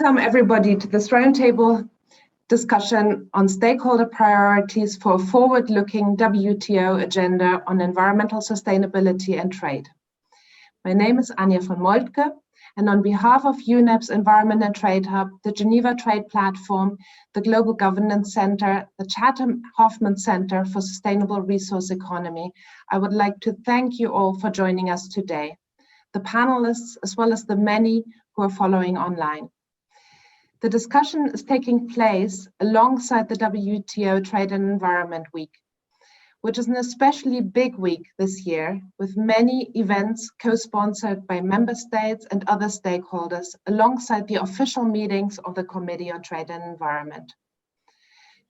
Welcome everybody to this roundtable discussion on stakeholder priorities for a forward-looking WTO agenda on environmental sustainability and trade. My name is Anja von Moltke, and on behalf of UNEP's Environment and Trade Hub, the Geneva Trade Platform, the Global Governance Center, the Chatham-Hoffman Center for Sustainable Resource Economy, I would like to thank you all for joining us today, the panelists, as well as the many who are following online. The discussion is taking place alongside the WTO Trade and Environment Week, which is an especially big week this year, with many events co-sponsored by member states and other stakeholders, alongside the official meetings of the Committee on Trade and Environment.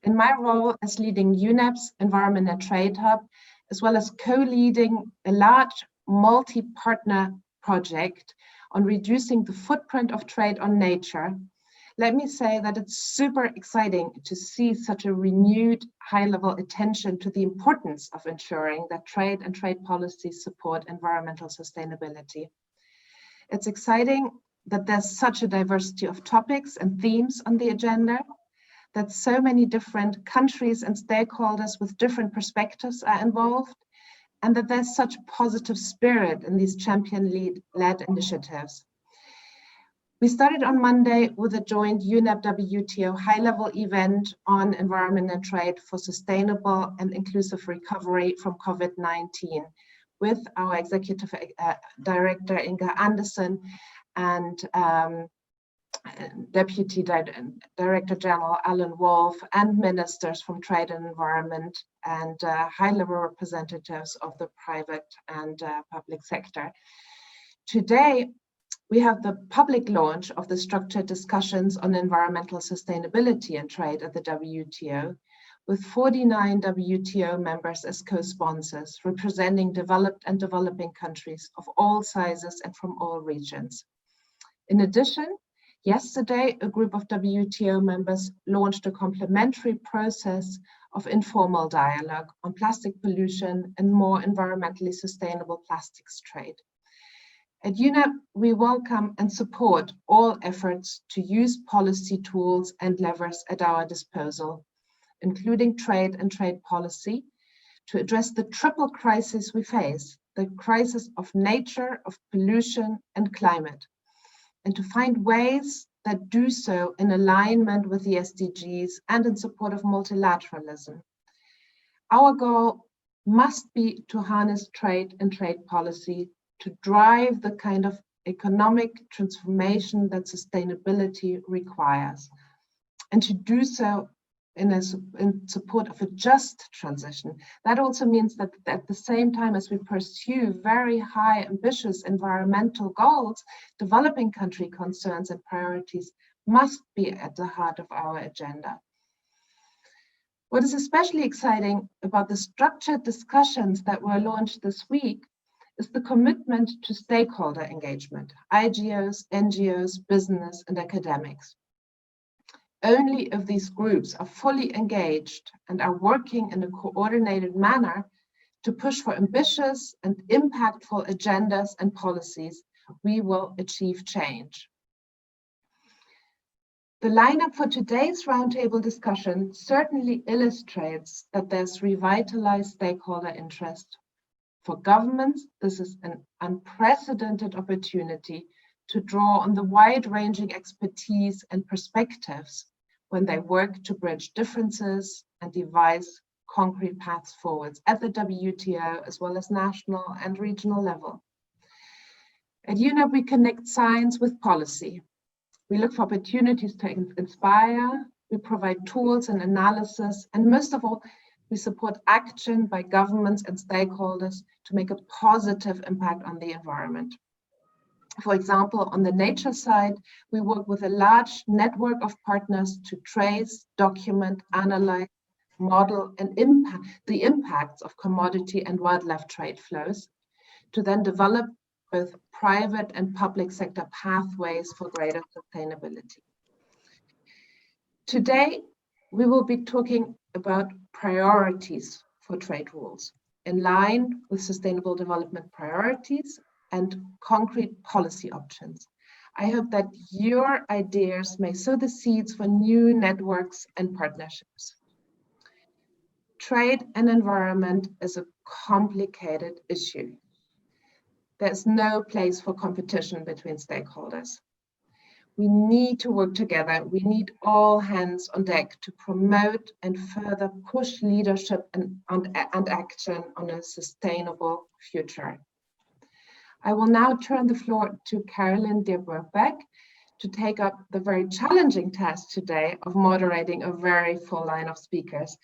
In my role as leading UNEP's Environment and Trade Hub, as well as co-leading a large multi-partner project on reducing the footprint of trade on nature, let me say that it's super exciting to see such a renewed high-level attention to the importance of ensuring that trade and trade policies support environmental sustainability. It's exciting that there's such a diversity of topics and themes on the agenda, that so many different countries and stakeholders with different perspectives are involved, and that there's such positive spirit in these champion-led initiatives. We started on Monday with a joint UNEP-WTO high-level event on environment and trade for sustainable and inclusive recovery from COVID-19 with our Executive Director Inga Anderson and Deputy Director General Alan Wolf and ministers from Trade and Environment and high-level representatives of the private and public sector. Today, we have the public launch of the structured discussions on environmental sustainability and trade at the WTO, with 49 WTO members as co-sponsors, representing developed and developing countries of all sizes and from all regions. In addition, yesterday, a group of WTO members launched a complementary process of informal dialogue on plastic pollution and more environmentally sustainable plastics trade. At UNEP, we welcome and support all efforts to use policy tools and levers at our disposal, including trade and trade policy, to address the triple crisis we face, the crisis of nature, of pollution, and climate, and to find ways that do so in alignment with the SDGs and in support of multilateralism. Our goal must be to harness trade and trade policy to drive the kind of economic transformation that sustainability requires, and to do so in support of a just transition. That also means that at the same time as we pursue very high, ambitious environmental goals, developing country concerns and priorities must be at the heart of our agenda. What is especially exciting about the structured discussions that were launched this week is the commitment to stakeholder engagement, IGOs, NGOs, business, and academics. Only if these groups are fully engaged and are working in a coordinated manner to push for ambitious and impactful agendas and policies, we will achieve change. The lineup for today's roundtable discussion certainly illustrates that there's revitalized stakeholder interest. For governments, this is an unprecedented opportunity to draw on the wide-ranging expertise and perspectives when they work to bridge differences and devise concrete paths forwards at the WTO as well as national and regional level. At UNEP, we connect science with policy. We look for opportunities to inspire, we provide tools and analysis, and most of all, we support action by governments and stakeholders to make a positive impact on the environment. For example, on the nature side, we work with a large network of partners to trace, document, analyze, model, and the impacts of commodity and wildlife trade flows, to then develop both private and public sector pathways for greater sustainability. Today, we will be talking about priorities for trade rules in line with sustainable development priorities and concrete policy options. I hope that your ideas may sow the seeds for new networks and partnerships. Trade and environment is a complicated issue. There's no place for competition between stakeholders. We need to work together. We need all hands on deck to promote and further push leadership and action on a sustainable future. I will now turn the floor to Carolyn de Burbeck to take up the very challenging task today of moderating a very full line of speakers.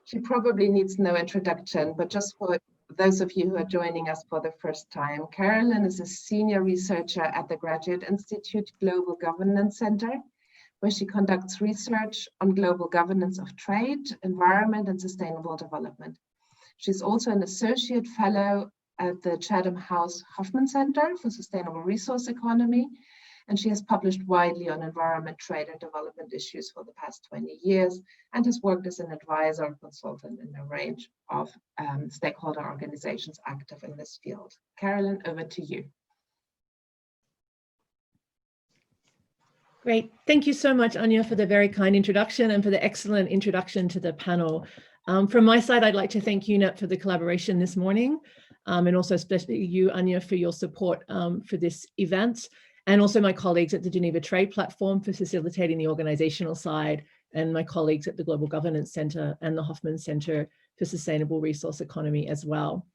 She probably needs no introduction, but just for those of you who are joining us for the first time, Carolyn is a senior researcher at the Graduate Institute Global Governance Center, where she conducts research on global governance of trade, environment, and sustainable development. She's also an associate fellow at the Chatham House Hoffman Center for Sustainable Resource Economy, and she has published widely on environment, trade, and development issues for the past 20 years, and has worked as an advisor and consultant in a range of stakeholder organizations active in this field. Carolyn, over to you. Great. Thank you so much, Anya, for the very kind introduction and for the excellent introduction to the panel. From my side, I'd like to thank UNEP for the collaboration this morning, and also especially you, Anya, for your support for this event, and also my colleagues at the Geneva Trade Platform for facilitating the organizational side, and my colleagues at the Global Governance Center and the Hoffman Center for Sustainable Resource Economy as well.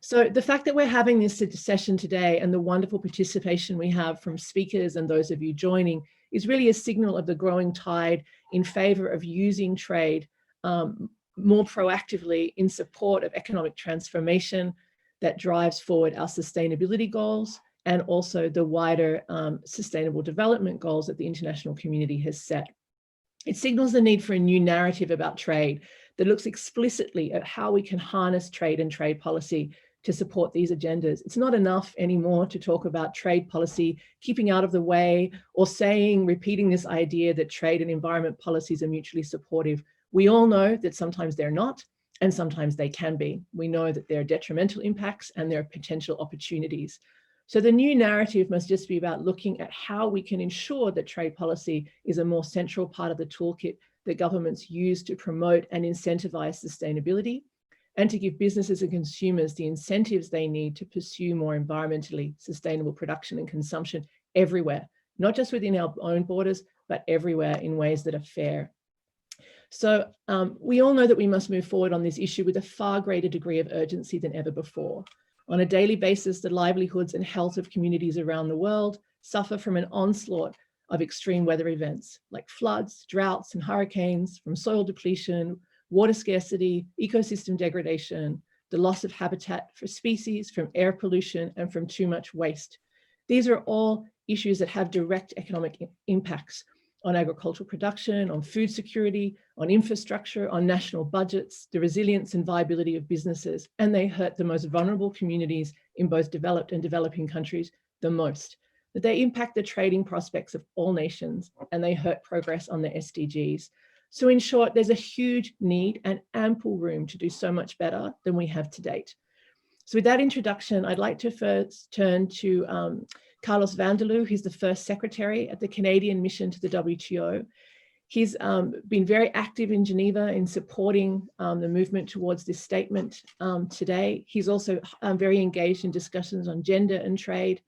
So the fact that we're having this session today and the wonderful participation we have from speakers and those of you joining is really a signal of the growing tide in favor of using trade more proactively in support of economic transformation that drives forward our sustainability goals and also the wider sustainable development goals that the international community has set. It signals the need for a new narrative about trade that looks explicitly at how we can harness trade and trade policy to support these agendas. It's not enough anymore to talk about trade policy, keeping out of the way, or repeating this idea that trade and environment policies are mutually supportive. We all know that sometimes they're not, and sometimes they can be. We know that there are detrimental impacts and there are potential opportunities. So the new narrative must just be about looking at how we can ensure that trade policy is a more central part of the toolkit that governments use to promote and incentivize sustainability, and to give businesses and consumers the incentives they need to pursue more environmentally sustainable production and consumption everywhere, not just within our own borders, but everywhere in ways that are fair. So we all know that we must move forward on this issue with a far greater degree of urgency than ever before. On a daily basis, the livelihoods and health of communities around the world suffer from an onslaught of extreme weather events like floods, droughts, and hurricanes, from soil depletion, water scarcity, ecosystem degradation, the loss of habitat for species, from air pollution, and from too much waste. These are all issues that have direct economic impacts on agricultural production, on food security, on infrastructure, on national budgets, the resilience and viability of businesses, and they hurt the most vulnerable communities in both developed and developing countries the most. But they impact the trading prospects of all nations, and they hurt progress on the SDGs. So in short, there's a huge need and ample room to do so much better than we have to date. So with that introduction, I'd like to first turn to Carlos Vanderloo. He's the first secretary at the Canadian mission to the WTO. He's been very active in Geneva in supporting the movement towards this statement today. He's also very engaged in discussions on gender and trade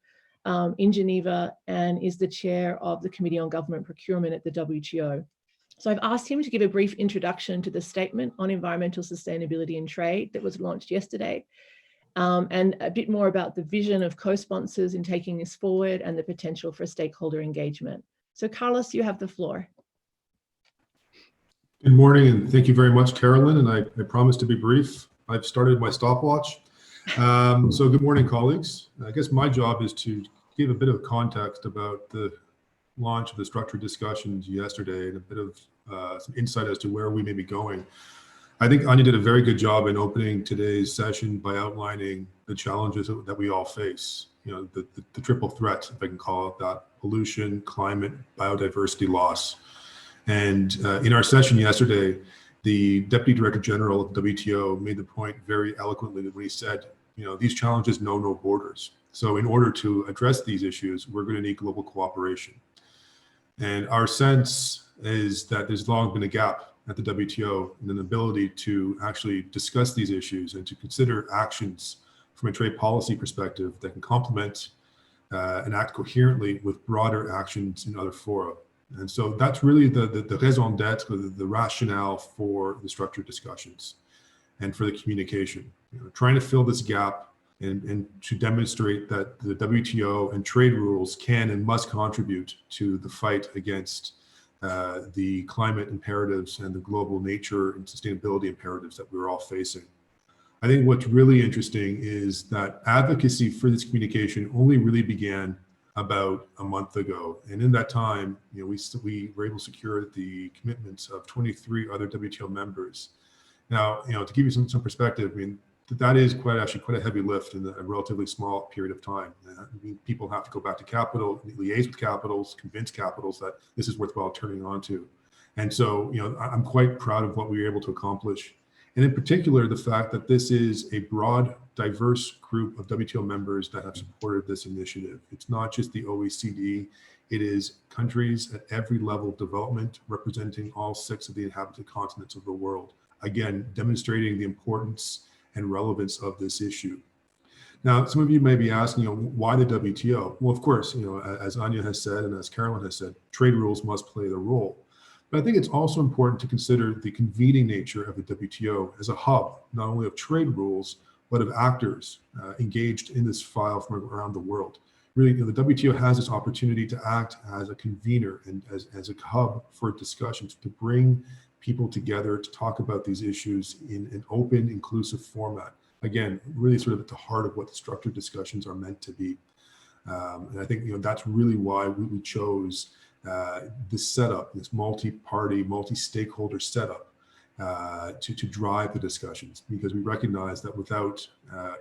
in Geneva, and is the chair of the Committee on Government Procurement at the WTO. So I've asked him to give a brief introduction to the statement on environmental sustainability and trade that was launched yesterday, and a bit more about the vision of co-sponsors in taking this forward and the potential for stakeholder engagement. So Carlos, you have the floor. Good morning, and thank you very much, Carolyn, and I promise to be brief. I've started my stopwatch. So good morning, colleagues. I guess my job is to give a bit of context about the launch of the structured discussions yesterday and a bit of some insight as to where we may be going. I think Anya did a very good job in opening today's session by outlining the challenges that we all face. You know, the triple threat, if I can call it that: pollution, climate, biodiversity loss. And in our session yesterday, the Deputy Director General of WTO made the point very eloquently when he said, you know, these challenges know no borders. So in order to address these issues, we're going to need global cooperation. And our sense is that there's long been a gap at the WTO in an ability to actually discuss these issues and to consider actions from a trade policy perspective that can complement and act coherently with broader actions in other fora. And so that's really the raison d'etre, the rationale for the structured discussions and for the communication. Trying to fill this gap and to demonstrate that the WTO and trade rules can and must contribute to the fight against the climate imperatives and the global nature and sustainability imperatives that we're all facing. I think what's really interesting is that advocacy for this communication only really began about a month ago. And in that time, we were able to secure the commitments of 23 other WTO members. Now, to give you some perspective, I mean, that is quite a heavy lift in a relatively small period of time. I mean, people have to go back to capital, liaise with capitals, convince capitals that this is worthwhile turning on to. And so, I'm quite proud of what we were able to accomplish. And in particular, the fact that this is a broad, diverse group of WTO members that have supported this initiative. It's not just the OECD, it is countries at every level of development representing all 6 of the inhabited continents of the world. Again, demonstrating the importance and relevance of this issue. Now, some of you may be asking, why the WTO? Well, of course, as Anya has said and as Carolyn has said, trade rules must play the role. But I think it's also important to consider the convening nature of the WTO as a hub, not only of trade rules, but of actors engaged in this file from around the world. Really, the WTO has this opportunity to act as a convener and as a hub for discussions, to bring people together to talk about these issues in an open, inclusive format. Again, really sort of at the heart of what the structured discussions are meant to be. And I think that's really why we chose this setup, this multi-party, multi-stakeholder setup to drive the discussions, because we recognize that without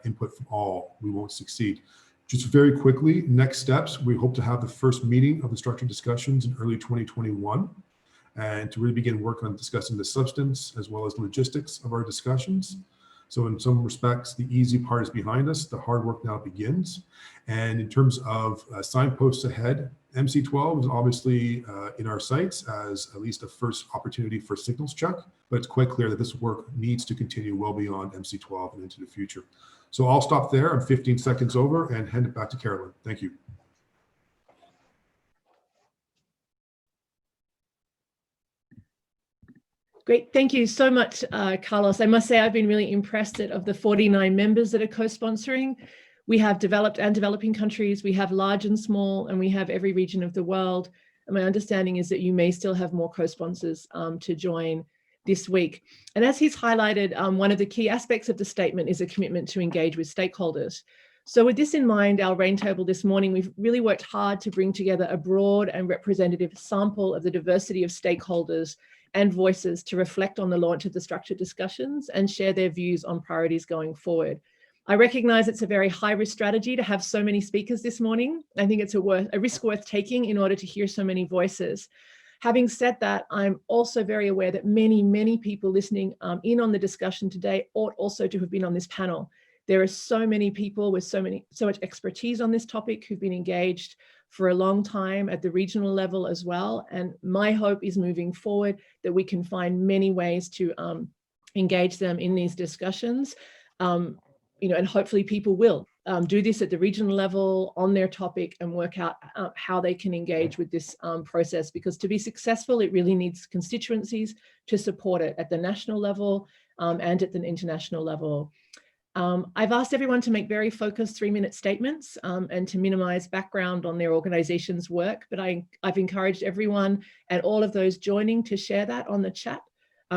input from all, we won't succeed. Just very quickly, next steps, we hope to have the first meeting of the structured discussions in early 2021, and to really begin work on discussing the substance as well as logistics of our discussions. So in some respects, the easy part is behind us. The hard work now begins. And in terms of signposts ahead, MC12 is obviously in our sights as at least a first opportunity for signals check, but it's quite clear that this work needs to continue well beyond MC12 and into the future. So I'll stop there. I'm 15 seconds over and hand it back to Carolyn. Thank you. Great, thank you so much, Carlos. I must say I've been really impressed that of the 49 members that are co-sponsoring, we have developed and developing countries, we have large and small, and we have every region of the world. And my understanding is that you may still have more co-sponsors to join this week. And as he's highlighted, one of the key aspects of the statement is a commitment to engage with stakeholders. So with this in mind, our roundtable this morning, we've really worked hard to bring together a broad and representative sample of the diversity of stakeholders and voices to reflect on the launch of the structured discussions and share their views on priorities going forward. I recognize it's a very high-risk strategy to have so many speakers this morning. I think it's a risk worth taking in order to hear so many voices. Having said that, I'm also very aware that many people listening in on the discussion today ought also to have been on this panel. There are so many people with so much expertise on this topic who've been engaged for a long time at the regional level as well. And my hope is moving forward that we can find many ways to engage them in these discussions. And hopefully people will do this at the regional level on their topic and work out how they can engage with this process, because to be successful, it really needs constituencies to support it at the national level and at the international level. I've asked everyone to make very focused 3-minute statements and to minimize background on their organization's work, but I've encouraged everyone and all of those joining to share that on the chat.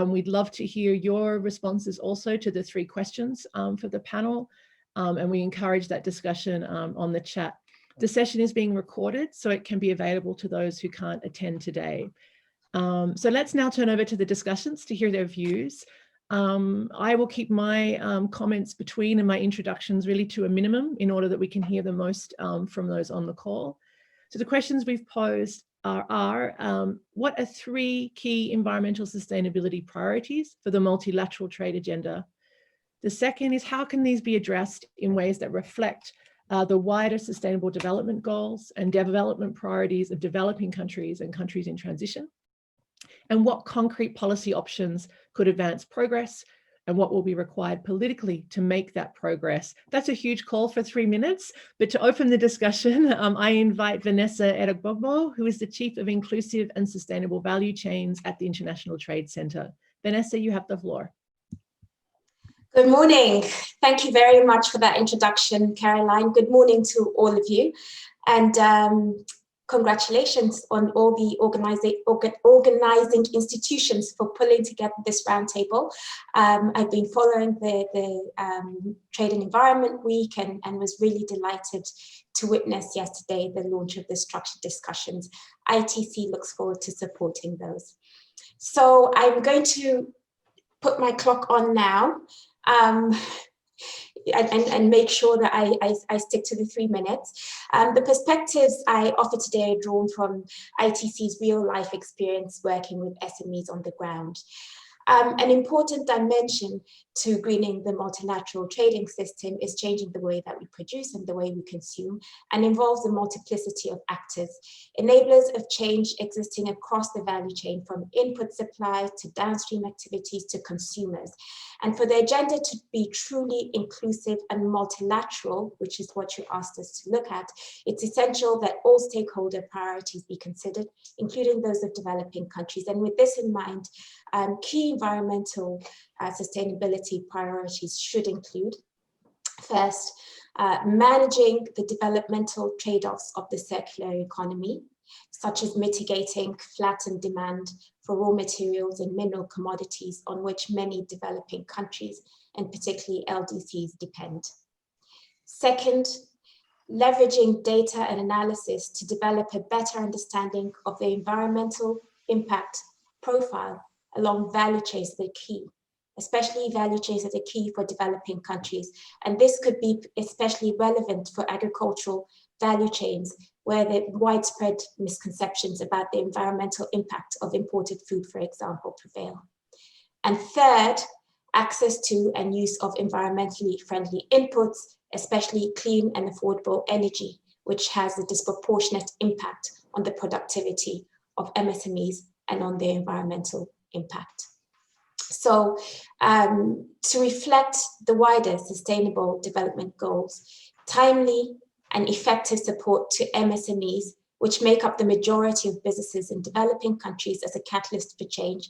We'd love to hear your responses also to the 3 questions for the panel, and we encourage that discussion on the chat. The session is being recorded, so it can be available to those who can't attend today. So let's now turn over to the discussions to hear their views. I will keep my comments between and my introductions really to a minimum in order that we can hear the most from those on the call. So the questions we've posed are what are 3 key environmental sustainability priorities for the multilateral trade agenda? The second is, how can these be addressed in ways that reflect the wider sustainable development goals and development priorities of developing countries and countries in transition, and what concrete policy options could advance progress and what will be required politically to make that progress. That's a huge call for 3 minutes, but to open the discussion, I invite Vanessa Erogbogbo, who is the Chief of Inclusive and Sustainable Value Chains at the International Trade Center. Vanessa, you have the floor. Good morning. Thank you very much for that introduction, Caroline. Good morning to all of you. And congratulations on all the organizing institutions for pulling together this roundtable. I've been following the Trade and Environment Week and was really delighted to witness yesterday the launch of the structured discussions. ITC looks forward to supporting those. So I'm going to put my clock on now. And make sure that I stick to the 3 minutes. The perspectives I offer today are drawn from ITC's real life experience working with SMEs on the ground. An important dimension to greening the multilateral trading system is changing the way that we produce and the way we consume, and involves a multiplicity of actors, enablers of change existing across the value chain from input supply to downstream activities to consumers. And for the agenda to be truly inclusive and multilateral, which is what you asked us to look at, it's essential that all stakeholder priorities be considered, including those of developing countries. And with this in mind, key environmental sustainability priorities should include, first, managing the developmental trade-offs of the circular economy, such as mitigating flattened demand for raw materials and mineral commodities on which many developing countries, and particularly LDCs, depend. Second, leveraging data and analysis to develop a better understanding of the environmental impact profile along value chains that are key, especially value chains that are key for developing countries. And this could be especially relevant for agricultural value chains, where the widespread misconceptions about the environmental impact of imported food, for example, prevail. And third, access to and use of environmentally friendly inputs, especially clean and affordable energy, which has a disproportionate impact on the productivity of MSMEs and on their environmental impact. So to reflect the wider sustainable development goals, timely and effective support to MSMEs, which make up the majority of businesses in developing countries as a catalyst for change,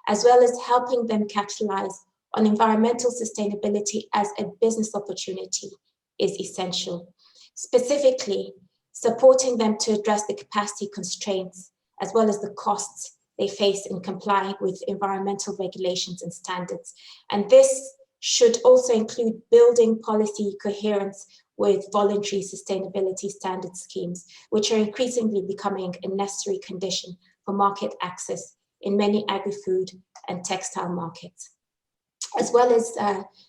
as well as helping them capitalize on environmental sustainability as a business opportunity, is essential. Specifically, supporting them to address the capacity constraints as well as the costs they face in complying with environmental regulations and standards. And this should also include building policy coherence with voluntary sustainability standard schemes, which are increasingly becoming a necessary condition for market access in many agri-food and textile markets, as well as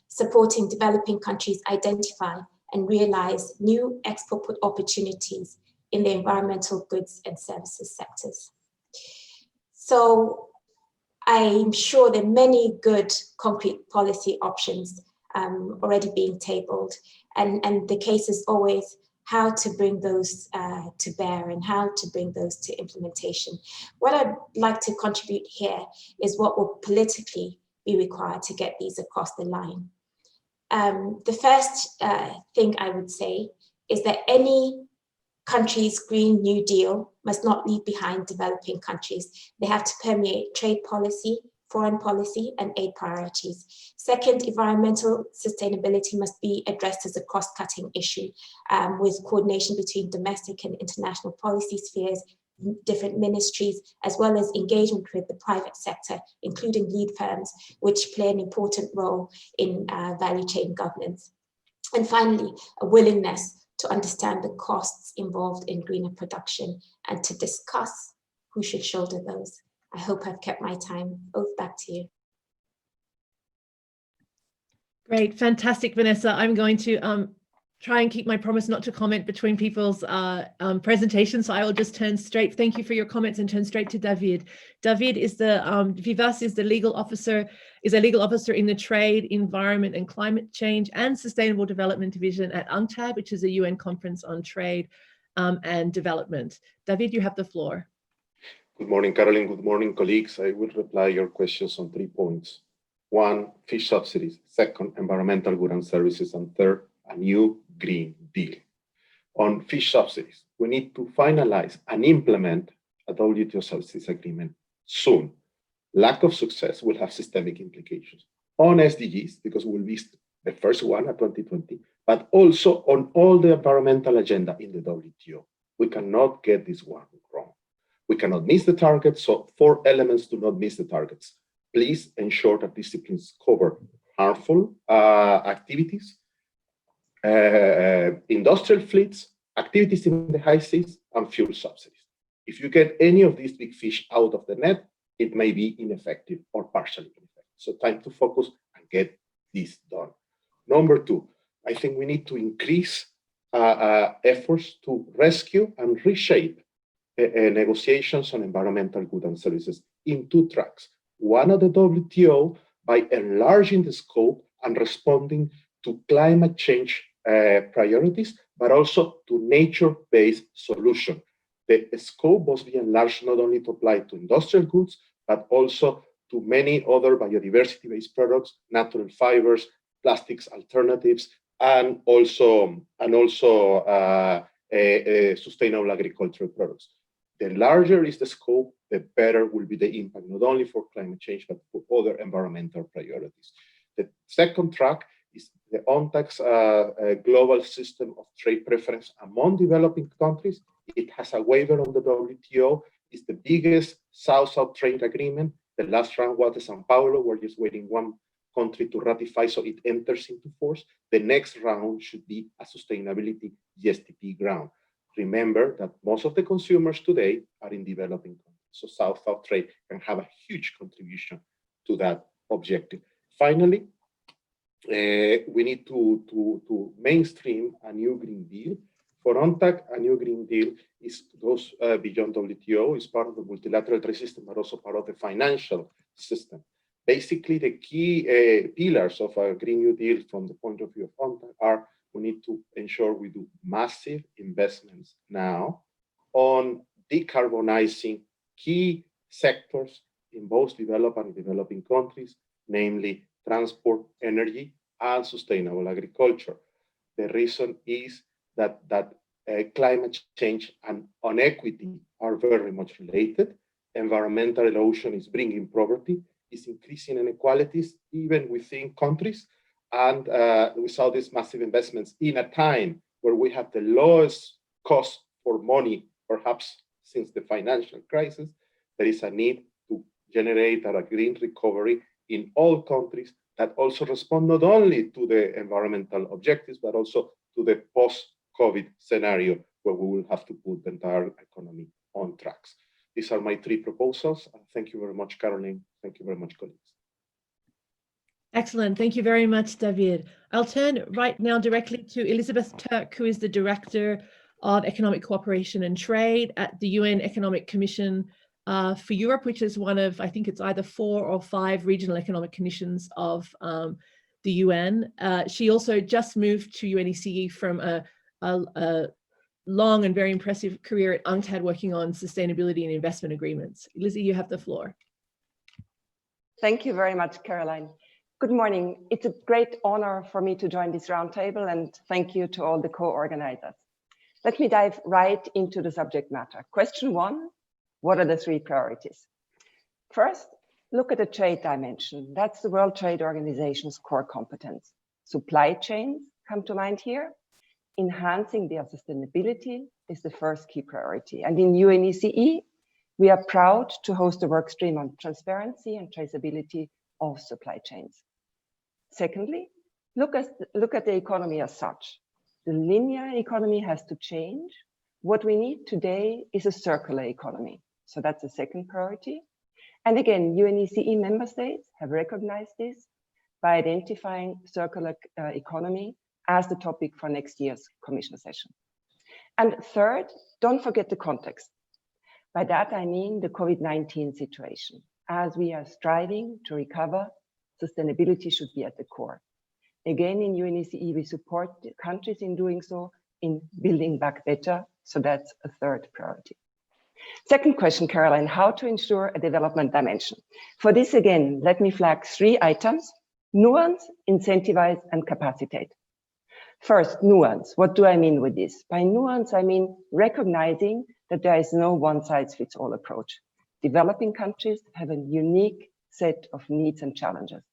supporting developing countries identify and realize new export opportunities in the environmental goods and services sectors. So I'm sure there are many good concrete policy options already being tabled, and the case is always how to bring those to bear and how to bring those to implementation. What I'd like to contribute here is what will politically be required to get these across the line. The first thing I would say is that any country's Green New Deal must not leave behind developing countries. They have to permeate trade policy, foreign policy, and aid priorities. Second, environmental sustainability must be addressed as a cross-cutting issue with coordination between domestic and international policy spheres, different ministries, as well as engagement with the private sector, including lead firms, which play an important role in value chain governance. And finally, a willingness to understand the costs involved in greener production and to discuss who should shoulder those. I hope I've kept my time. Both back to you. Great, fantastic, Vanessa. I'm going to try and keep my promise not to comment between people's presentations, so I will just turn straight. Thank you for your comments and turn straight to David. David is Vivas is a legal officer in the Trade, Environment and Climate Change and Sustainable Development Division at UNCTAD, which is a UN conference on trade and development. David, you have the floor. Good morning, Caroline. Good morning, colleagues. I will reply your questions on 3 points. 1, fish subsidies. 2nd, environmental goods and services. And 3rd, a new Green Deal. On fish subsidies, we need to finalize and implement a WTO subsidies agreement soon. Lack of success will have systemic implications on SDGs, because we'll be the first one at 2020, but also on all the environmental agenda in the WTO. We cannot get this one wrong. We cannot miss the target, so 4 elements do not miss the targets. Please ensure that disciplines cover harmful activities, industrial fleets, activities in the high seas, and fuel subsidies. If you get any of these big fish out of the net, it may be ineffective or partially ineffective. So time to focus and get this done. Number 2, I think we need to increase efforts to rescue and reshape negotiations on environmental goods and services in 2 tracks. One of the WTO by enlarging the scope and responding to climate change priorities, but also to nature-based solution. The scope must be enlarged not only to apply to industrial goods, but also to many other biodiversity-based products, natural fibers, plastics alternatives, and also sustainable agricultural products. The larger is the scope, the better will be the impact, not only for climate change, but for other environmental priorities. The 2nd track is the UNTAC's global system of trade preference among developing countries. It has a waiver on the WTO. It's the biggest South-South trade agreement. The last round was the Sao Paulo. We're just waiting one country to ratify so it enters into force. The next round should be a sustainability GSTP ground. Remember that most of the consumers today are in developing countries. So South-South trade can have a huge contribution to that objective. Finally, we need to mainstream a new Green Deal. For UNTAC, a new Green Deal goes beyond WTO, is part of the multilateral trade system, but also part of the financial system. Basically, the key pillars of a Green New Deal from the point of view of UNTAC are: we need to ensure we do massive investments now on decarbonizing key sectors in both developed and developing countries, namely transport, energy, and sustainable agriculture. The reason is that climate change and inequity are very much related. Environmental erosion is bringing poverty, is increasing inequalities even within countries. And we saw these massive investments in a time where we have the lowest cost for money, perhaps since the financial crisis. There is a need to generate a green recovery in all countries that also respond not only to the environmental objectives, but also to the post-COVID scenario where we will have to put the entire economy on tracks. These are my 3 proposals. Thank you very much, Caroline. Thank you very much, colleagues. Excellent. Thank you very much, David. I'll turn right now directly to Elizabeth Turk, who is the Director of Economic Cooperation and Trade at the UN Economic Commission for Europe, which is one of, I think it's either 4 or 5 regional economic commissions of the UN. She also just moved to UNECE from a long and very impressive career at UNCTAD working on sustainability and investment agreements. Lizzie, you have the floor. Thank you very much, Caroline. Good morning. It's a great honor for me to join this roundtable, and thank you to all the co-organizers. Let me dive right into the subject matter. Question 1, what are the 3 priorities? First, look at the trade dimension. That's the World Trade Organization's core competence. Supply chains come to mind here. Enhancing their sustainability is the first key priority. And in UNECE, we are proud to host a work stream on transparency and traceability of supply chains. Secondly, look at the economy as such. The linear economy has to change. What we need today is a circular economy. So that's the second priority. And again, UNECE member states have recognized this by identifying circular economy as the topic for next year's Commission session. And third, don't forget the context. By that, I mean the COVID-19 situation. As we are striving to recover, sustainability should be at the core. Again, in UNECE, we support countries in doing so, in building back better. So that's a third priority. Second question, Caroline, how to ensure a development dimension? For this, again, let me flag 3 items: nuance, incentivize, and capacitate. First, nuance. What do I mean with this? By nuance, I mean recognizing that there is no one-size-fits-all approach. Developing countries have a unique set of needs and challenges.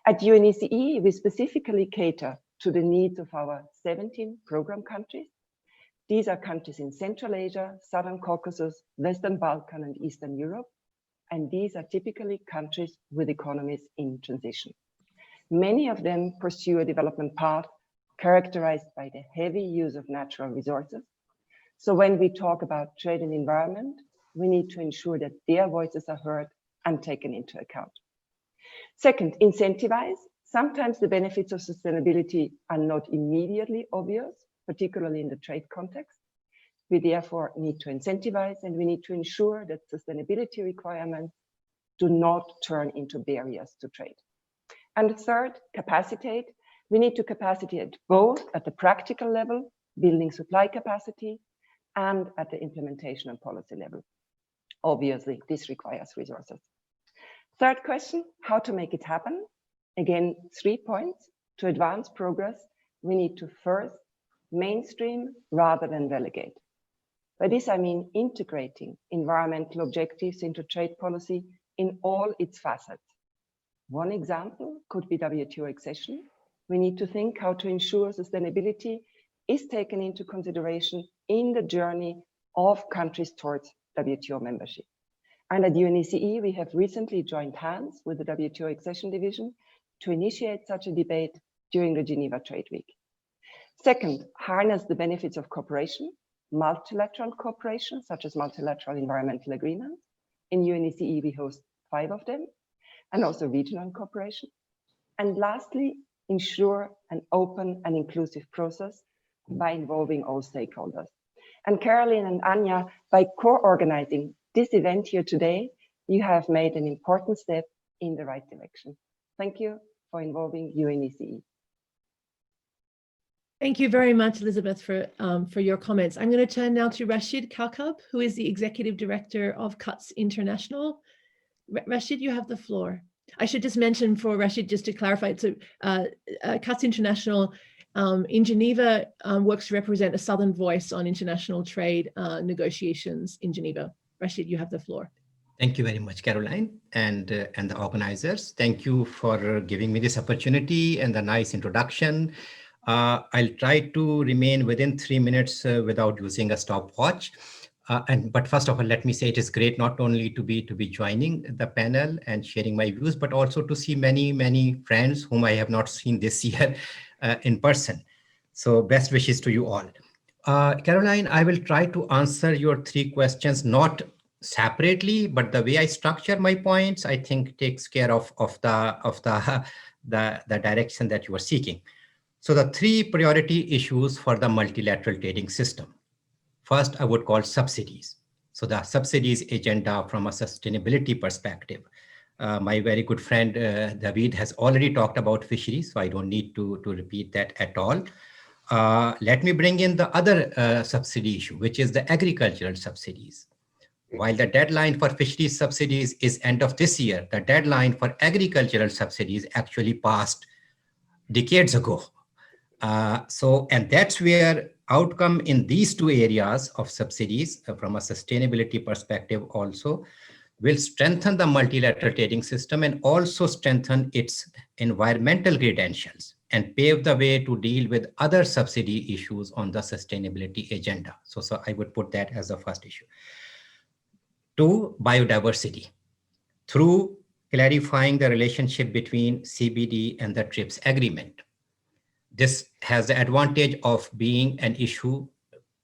At UNECE, we specifically cater to the needs of our 17 program countries. These are countries in Central Asia, Southern Caucasus, Western Balkan, and Eastern Europe. And these are typically countries with economies in transition. Many of them pursue a development path characterized by the heavy use of natural resources. So when we talk about trade and environment, we need to ensure that their voices are heard and taken into account. Second, incentivize. Sometimes the benefits of sustainability are not immediately obvious, particularly in the trade context. We therefore need to incentivize, and we need to ensure that sustainability requirements do not turn into barriers to trade. And third, capacitate. We need to capacitate both at the practical level, building supply capacity, and at the implementation and policy level. Obviously, this requires resources. Third question, how to make it happen? Again, 3 points. To advance progress, we need to first mainstream rather than relegate. By this, I mean integrating environmental objectives into trade policy in all its facets. One example could be WTO accession. We need to think how to ensure sustainability is taken into consideration in the journey of countries towards WTO membership. And at UNECE, we have recently joined hands with the WTO accession division to initiate such a debate during the Geneva Trade Week. Second, harness the benefits of cooperation, multilateral cooperation, such as multilateral environmental agreements. In UNECE, we host 5 of them, and also regional cooperation. And lastly, ensure an open and inclusive process by involving all stakeholders. And Caroline and Anja, by co-organizing this event here today, you have made an important step in the right direction. Thank you for involving UNECE. Thank you very much, Elizabeth, for your comments. I'm going to turn now to Rashid Kaukab, who is the Executive Director of CUTS International. Rashid, you have the floor. I should just mention for Rashid, just to clarify, so CUTS International in Geneva works to represent a Southern voice on international trade negotiations in Geneva. Rashid, you have the floor. Thank you very much, Caroline, and the organizers. Thank you for giving me this opportunity and the nice introduction. I'll try to remain within 3 minutes without using a stopwatch. But first of all, let me say it is great not only to be joining the panel and sharing my views, but also to see many friends whom I have not seen this year in person. So best wishes to you all. Caroline, I will try to answer your 3 questions, not separately, but the way I structure my points, I think takes care of the direction that you are seeking. So the 3 priority issues for the multilateral trading system. First, I would call subsidies. So the subsidies agenda from a sustainability perspective. My very good friend, David, has already talked about fisheries, so I don't need to repeat that at all. Let me bring in the other subsidy issue, which is the agricultural subsidies. While the deadline for fisheries subsidies is end of this year, the deadline for agricultural subsidies actually passed decades ago. And that's where outcome in these 2 areas of subsidies from a sustainability perspective also will strengthen the multilateral trading system and also strengthen its environmental credentials and pave the way to deal with other subsidy issues on the sustainability agenda. So I would put that as the first issue. 2, biodiversity. Through clarifying the relationship between CBD and the TRIPS agreement. This has the advantage of being an issue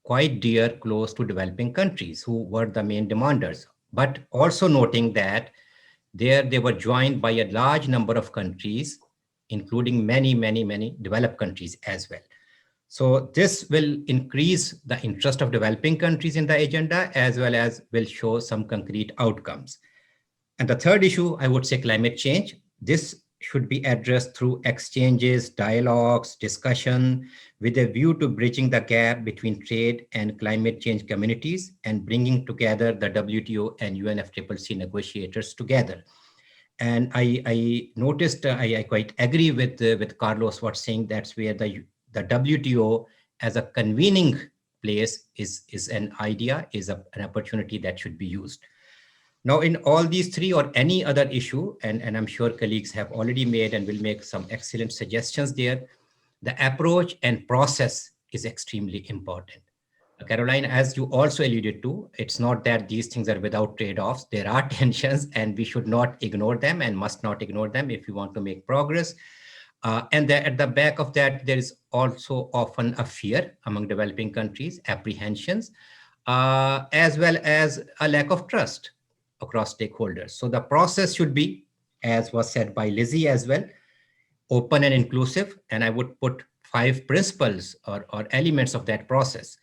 quite dear close to developing countries who were the main demanders, but also noting that they were joined by a large number of countries including many, many, many developed countries as well. So this will increase the interest of developing countries in the agenda, as well as will show some concrete outcomes. And the third issue, I would say climate change. This should be addressed through exchanges, dialogues, discussion, with a view to bridging the gap between trade and climate change communities and bringing together the WTO and UNFCCC negotiators together. And I noticed, I quite agree with Carlos what's saying, that's where the WTO as a convening place is an idea, is an opportunity that should be used. Now, in all these three or any other issue, and I'm sure colleagues have already made and will make some excellent suggestions there, the approach and process is extremely important. Caroline, as you also alluded to, it's not that these things are without trade-offs. There are tensions, and we should not ignore them and must not ignore them if we want to make progress. And at the back of that, there is also often a fear among developing countries, apprehensions, as well as a lack of trust across stakeholders. So the process should be, as was said by Lizzie as well, open and inclusive. And I would put 5 principles or elements of that process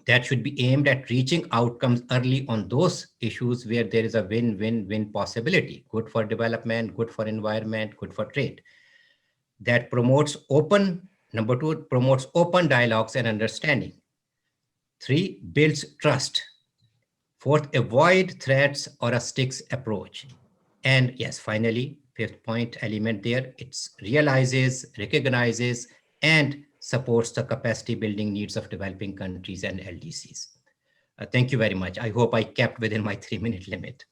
that should be aimed at reaching outcomes early on those issues where there is a win-win-win possibility, good for development, good for environment, good for trade. That promotes number 2, promotes open dialogues and understanding. 3, builds trust. 4th, avoid threats or a sticks approach. And yes, finally, 5th point element there, it realizes, recognizes, and supports the capacity building needs of developing countries and LDCs. Thank you very much. I hope I kept within my 3-minute limit.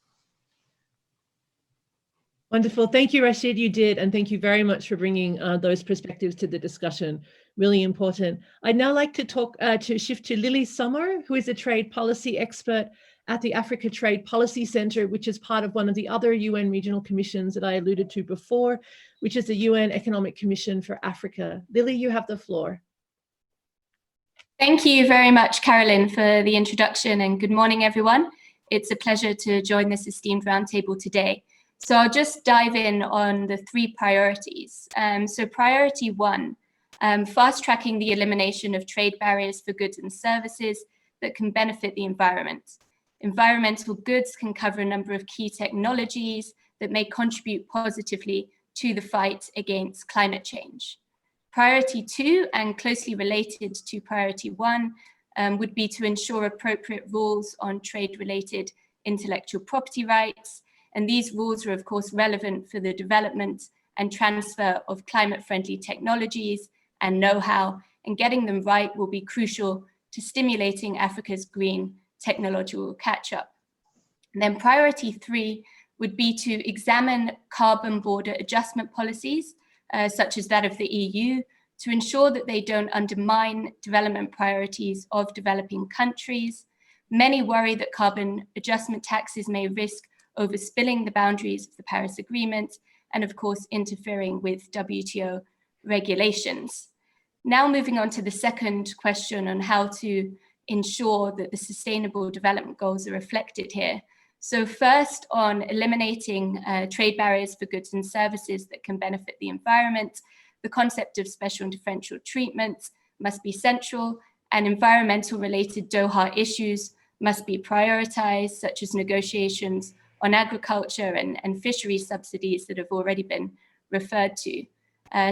Wonderful. Thank you, Rashid. You did. And thank you very much for bringing those perspectives to the discussion. Really important. I'd now like to shift to Lily Sommer, who is a trade policy expert at the Africa Trade Policy Center, which is part of one of the other UN regional commissions that I alluded to before, which is the UN Economic Commission for Africa. Lily, you have the floor. Thank you very much, Carolyn, for the introduction, and good morning, everyone. It's a pleasure to join this esteemed roundtable today. So I'll just dive in on the 3 priorities. So priority 1, fast-tracking the elimination of trade barriers for goods and services that can benefit the environment. Environmental goods can cover a number of key technologies that may contribute positively to the fight against climate change. Priority 2, and closely related to priority 1, would be to ensure appropriate rules on trade-related intellectual property rights. And these rules are, of course, relevant for the development and transfer of climate-friendly technologies and know-how, and getting them right will be crucial to stimulating Africa's green technological catch-up. And then priority 3 would be to examine carbon border adjustment policies, such as that of the EU, to ensure that they don't undermine development priorities of developing countries. Many worry that carbon adjustment taxes may risk overspilling the boundaries of the Paris Agreement and, of course, interfering with WTO regulations. Now moving on to the second question on how to ensure that the Sustainable Development Goals are reflected here. So first, on eliminating trade barriers for goods and services that can benefit the environment, the concept of special and differential treatment must be central, and environmental related Doha issues must be prioritized, such as negotiations on agriculture and fishery subsidies that have already been referred to.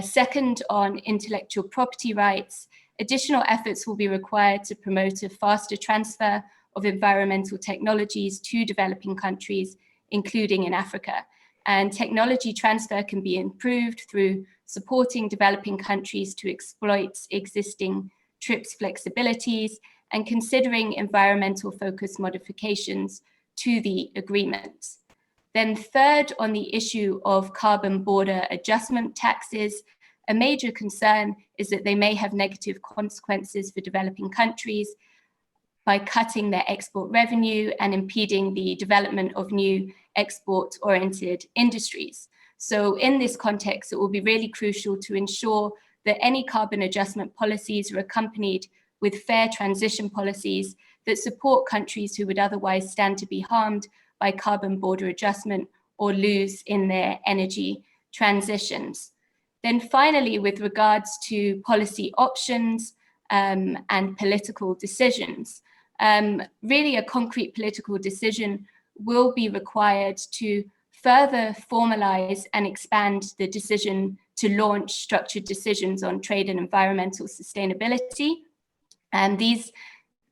Second, on intellectual property rights, additional efforts will be required to promote a faster transfer of environmental technologies to developing countries, including in Africa. And technology transfer can be improved through supporting developing countries to exploit existing TRIPS flexibilities and considering environmental focused modifications to the agreement. Then third, on the issue of carbon border adjustment taxes, a major concern is that they may have negative consequences for developing countries by cutting their export revenue and impeding the development of new export-oriented industries. So in this context, it will be really crucial to ensure that any carbon adjustment policies are accompanied with fair transition policies that support countries who would otherwise stand to be harmed by carbon border adjustment or lose in their energy transitions. Then finally, with regards to policy options and political decisions, really a concrete political decision will be required to further formalize and expand the decision to launch structured decisions on trade and environmental sustainability. And these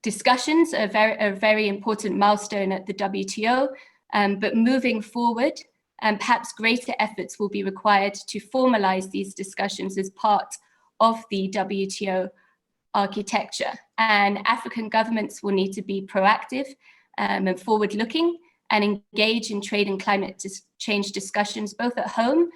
discussions are a very important milestone at the WTO, but moving forward, perhaps greater efforts will be required to formalize these discussions as part of the WTO architecture. And African governments will need to be proactive and forward-looking and engage in trade and climate change discussions, both at home,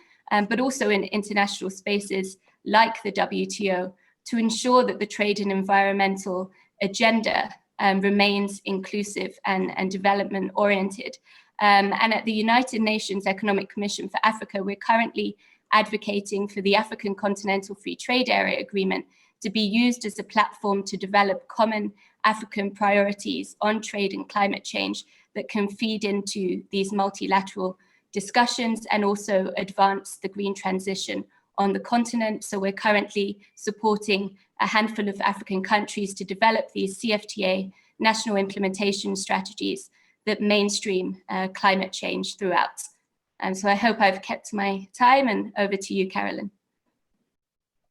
but also in international spaces like the WTO, to ensure that the trade and environmental agenda remains inclusive and development-oriented. And at the United Nations Economic Commission for Africa, we're currently advocating for the African Continental Free Trade Area Agreement to be used as a platform to develop common African priorities on trade and climate change that can feed into these multilateral discussions and also advance the green transition on the continent. So we're currently supporting a handful of African countries to develop these CFTA national implementation strategies that mainstream climate change throughout. And so I hope I've kept my time, and over to you, Carolyn.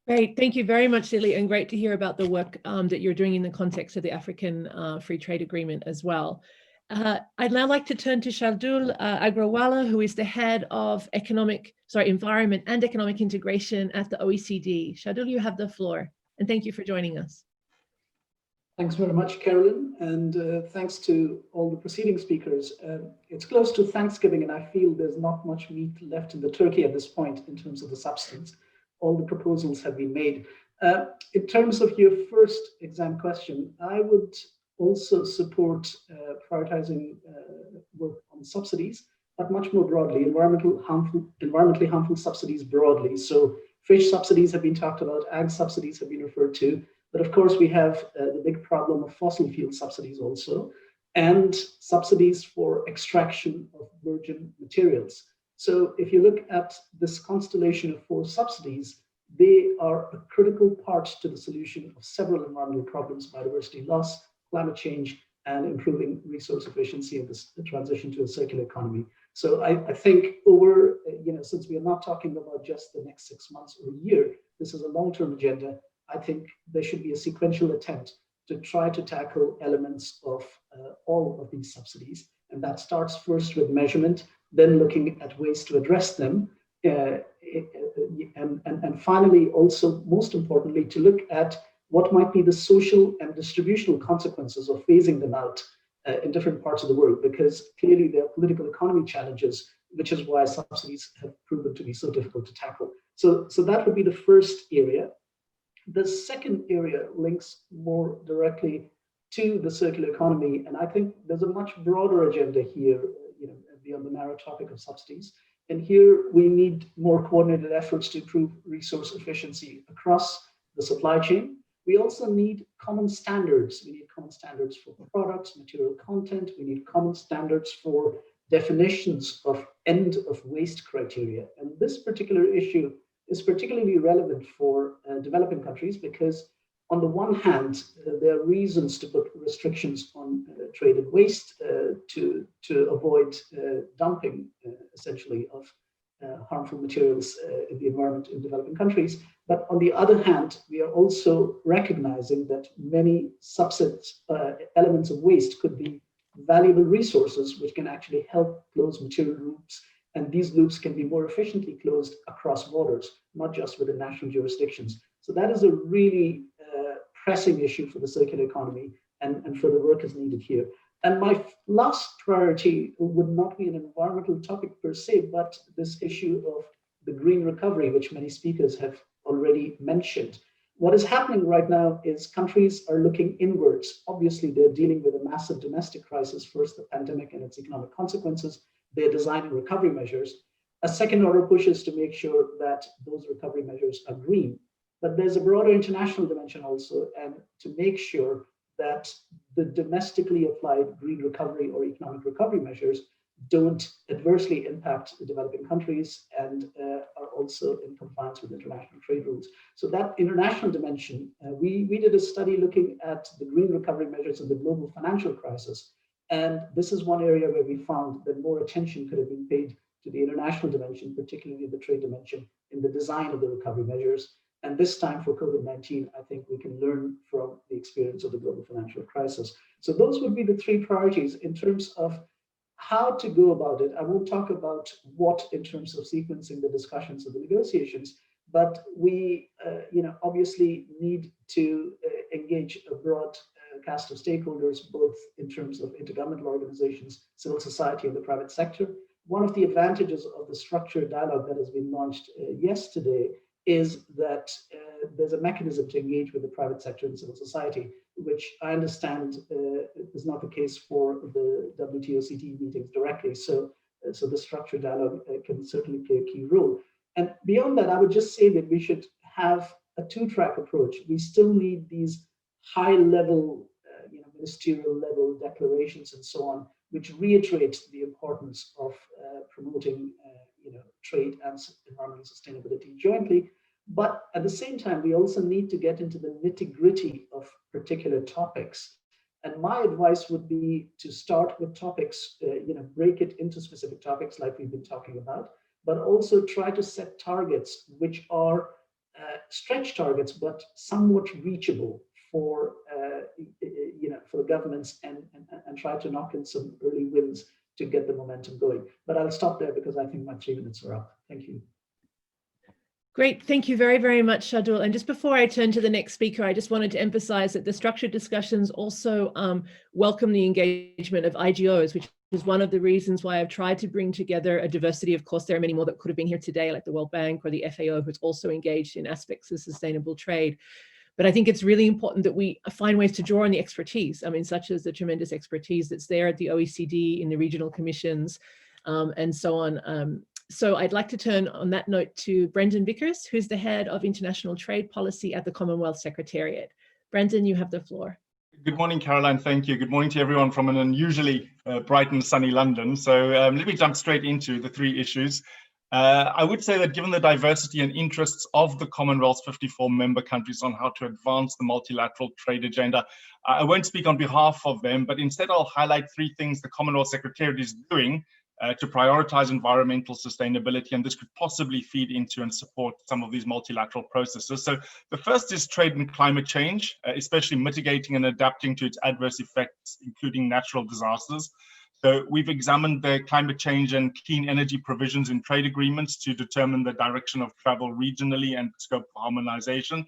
Great, thank you very much, Lily, and great to hear about the work that you're doing in the context of the African Free Trade Agreement as well. I'd now like to turn to Shardul Agrawala, who is the head of environment and economic integration at the OECD. Shardul, you have the floor, and thank you for joining us. Thanks very much, Carolyn, and thanks to all the preceding speakers. It's close to Thanksgiving, and I feel there's not much meat left in the turkey at this point in terms of the substance. All the proposals have been made. In terms of your first exam question, I would also support prioritizing work on subsidies, but much more broadly, environmentally harmful subsidies broadly. So fish subsidies have been talked about, ag subsidies have been referred to, but of course we have the big problem of fossil fuel subsidies also, and subsidies for extraction of virgin materials. So if you look at this constellation of 4 subsidies, they are a critical part to the solution of several environmental problems: biodiversity loss, climate change, and improving resource efficiency in this transition to a circular economy. So I think over, since we are not talking about just the next 6 months or a year, this is a long-term agenda. I think there should be a sequential attempt to try to tackle elements of all of these subsidies. And that starts first with measurement, then looking at ways to address them. And finally, also, most importantly, to look at what might be the social and distributional consequences of phasing them out in different parts of the world, because clearly there are political economy challenges, which is why subsidies have proven to be so difficult to tackle. So that would be the first area. The second area links more directly to the circular economy, and I think there's a much broader agenda here, beyond the narrow topic of subsidies. And here we need more coordinated efforts to improve resource efficiency across the supply chain. We also need common standards. We need common standards for products, material content. We need common standards for definitions of end of waste criteria. And this particular issue is particularly relevant for developing countries because, on the one hand, there are reasons to put restrictions on trade and waste to avoid dumping, essentially, of harmful materials in the environment in developing countries. But on the other hand, we are also recognizing that many subset elements of waste could be valuable resources which can actually help close material loops. And these loops can be more efficiently closed across borders, not just within national jurisdictions. So that is a really pressing issue for the circular economy, and further work is needed here. And my last priority would not be an environmental topic per se, but this issue of the green recovery, which many speakers have already mentioned. What is happening right now is countries are looking inwards. Obviously, they're dealing with a massive domestic crisis, first the pandemic and its economic consequences. They're designing recovery measures. A second order push is to make sure that those recovery measures are green. But there's a broader international dimension also, and to make sure that the domestically applied green recovery or economic recovery measures don't adversely impact the developing countries and are also in compliance with international trade rules. So that international dimension, we did a study looking at the green recovery measures in the global financial crisis. And this is one area where we found that more attention could have been paid to the international dimension, particularly the trade dimension, in the design of the recovery measures. And this time for COVID-19, I think we can learn from the experience of the global financial crisis. So those would be the three priorities in terms of how to go about it. I won't talk about what in terms of sequencing the discussions of the negotiations, but we obviously need to engage a broad cast of stakeholders, both in terms of intergovernmental organizations, civil society, and the private sector. One of the advantages of the structured dialogue that has been launched yesterday is that there's a mechanism to engage with the private sector and civil society, which I understand is not the case for the WTO CTE meetings directly. So the structured dialogue can certainly play a key role. And beyond that, I would just say that we should have a two-track approach. We still need these high-level, ministerial level declarations and so on, which reiterate the importance of promoting, trade and environmental sustainability jointly. But at the same time, we also need to get into the nitty-gritty of particular topics. And my advice would be to start with topics, break it into specific topics like we've been talking about, but also try to set targets which are stretch targets, but somewhat reachable for the governments, and try to knock in some early wins to get the momentum going. But I'll stop there because I think my 3 minutes are up. Thank you. Great, thank you very, very much, Shardul. And just before I turn to the next speaker, I just wanted to emphasize that the structured discussions also welcome the engagement of IGOs, which is one of the reasons why I've tried to bring together a diversity. Of course, there are many more that could have been here today, like the World Bank or the FAO, who's also engaged in aspects of sustainable trade. But I think it's really important that we find ways to draw on the expertise, such as the tremendous expertise that's there at the OECD, in the regional commissions, and so on. So I'd like to turn on that note to Brendan Vickers, who's the head of international trade policy at the Commonwealth Secretariat. Brendan, you have the floor. Good morning, Caroline. Thank you. Good morning to everyone from an unusually bright and sunny London. So let me jump straight into the 3 issues. I would say that given the diversity and interests of the Commonwealth's 54 member countries on how to advance the multilateral trade agenda, I won't speak on behalf of them, but instead I'll highlight 3 things the Commonwealth Secretariat is doing to prioritize environmental sustainability, and this could possibly feed into and support some of these multilateral processes. So the first is trade and climate change, especially mitigating and adapting to its adverse effects, including natural disasters. So we've examined the climate change and clean energy provisions in trade agreements to determine the direction of travel regionally and scope for harmonization.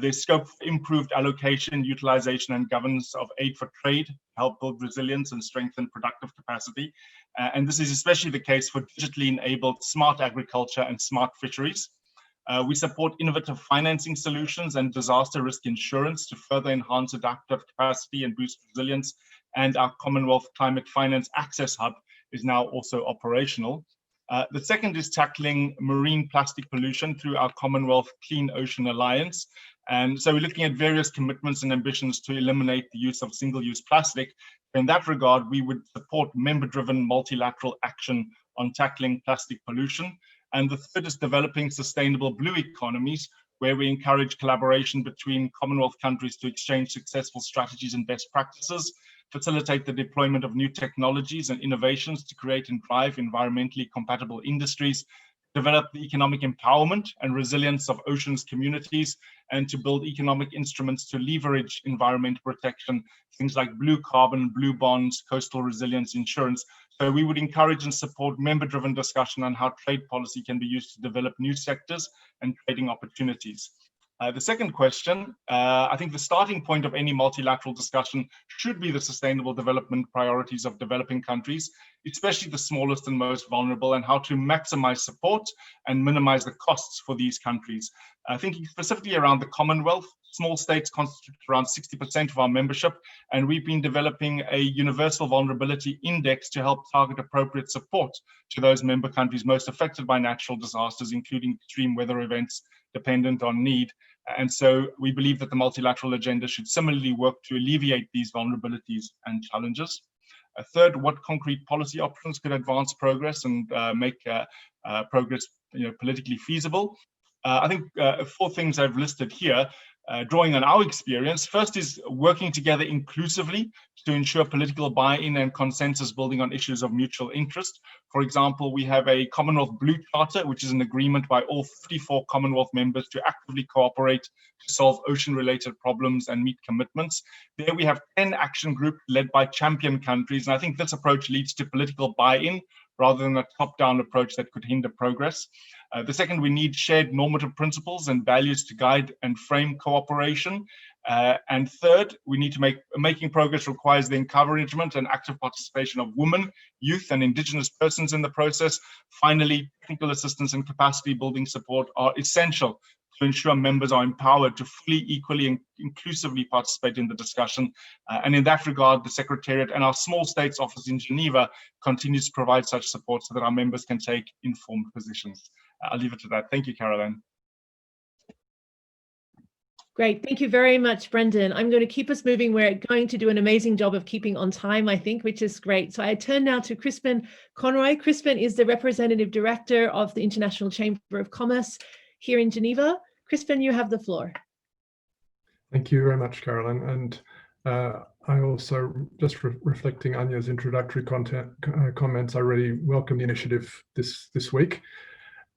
There's scope for improved allocation, utilization, and governance of aid for trade, help build resilience and strengthen productive capacity. And this is especially the case for digitally enabled smart agriculture and smart fisheries. We support innovative financing solutions and disaster risk insurance to further enhance adaptive capacity and boost resilience. And our Commonwealth Climate Finance Access Hub is now also operational. The second is tackling marine plastic pollution through our Commonwealth Clean Ocean Alliance. And so we're looking at various commitments and ambitions to eliminate the use of single-use plastic. In that regard, we would support member-driven multilateral action on tackling plastic pollution. And the third is developing sustainable blue economies, where we encourage collaboration between Commonwealth countries to exchange successful strategies and best practices, facilitate the deployment of new technologies and innovations to create and drive environmentally compatible industries, develop the economic empowerment and resilience of oceans communities, and to build economic instruments to leverage environmental protection, things like blue carbon, blue bonds, coastal resilience insurance. So we would encourage and support member-driven discussion on how trade policy can be used to develop new sectors and trading opportunities. The second question, I think the starting point of any multilateral discussion should be the sustainable development priorities of developing countries, especially the smallest and most vulnerable, and how to maximize support and minimize the costs for these countries. Thinking specifically around the Commonwealth, small states constitute around 60% of our membership, and we've been developing a universal vulnerability index to help target appropriate support to those member countries most affected by natural disasters, including extreme weather events dependent on need. And so we believe that the multilateral agenda should similarly work to alleviate these vulnerabilities and challenges. Third, what concrete policy options could advance progress and make progress politically feasible. I think 4 things I've listed here, drawing on our experience. First is working together inclusively to ensure political buy-in and consensus building on issues of mutual interest. For example, we have a Commonwealth Blue Charter, which is an agreement by all 54 Commonwealth members to actively cooperate to solve ocean-related problems and meet commitments. There we have 10 action groups led by champion countries, and I think this approach leads to political buy-in rather than a top-down approach that could hinder progress. The second, we need shared normative principles and values to guide and frame cooperation. And third, we need to making progress requires the encouragement and active participation of women, youth, and Indigenous persons in the process. Finally, technical assistance and capacity building support are essential to ensure members are empowered to fully, equally, and inclusively participate in the discussion. And in that regard, the Secretariat and our small states office in Geneva continues to provide such support so that our members can take informed positions. I'll leave it to that. Thank you, Caroline. Great. Thank you very much, Brendan. I'm going to keep us moving. We're going to do an amazing job of keeping on time, I think, which is great. So I turn now to Crispin Conroy. Crispin is the Representative Director of the International Chamber of Commerce here in Geneva. Crispin, you have the floor. Thank you very much, Caroline. And I also, just reflecting Anya's introductory comments, I really welcome the initiative this week.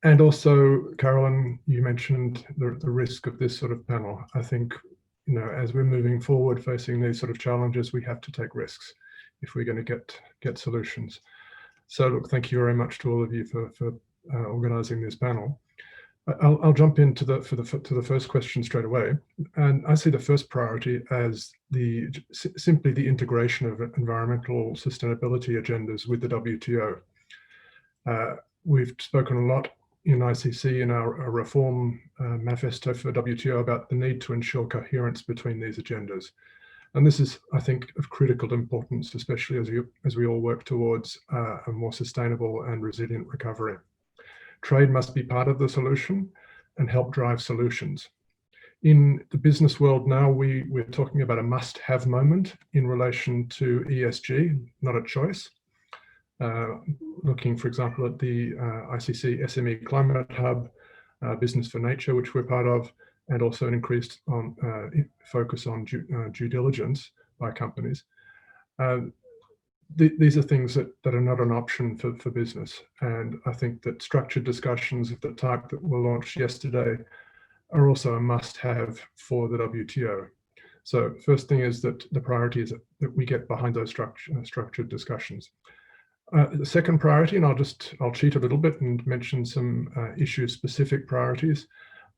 And also, Caroline, you mentioned the risk of this sort of panel. I think, as we're moving forward facing these sort of challenges, we have to take risks if we're going to get solutions. So look, thank you very much to all of you for organizing this panel. I'll jump into the first question straight away. And I see the first priority as simply the integration of environmental sustainability agendas with the WTO. We've spoken a lot in ICC in our reform manifesto for WTO about the need to ensure coherence between these agendas. And this is, I think, of critical importance, especially as we all work towards a more sustainable and resilient recovery. Trade must be part of the solution and help drive solutions. In the business world now, we're talking about a must-have moment in relation to ESG, not a choice. Looking, for example, at the ICC SME Climate Hub, Business for Nature, which we're part of, and also an increased focus on due diligence by companies. These are things that are not an option for business. And I think that structured discussions of the type that were launched yesterday are also a must-have for the WTO. So first thing is that the priority is that we get behind those structured discussions. The second priority, and I'll cheat a little bit and mention some issue-specific priorities.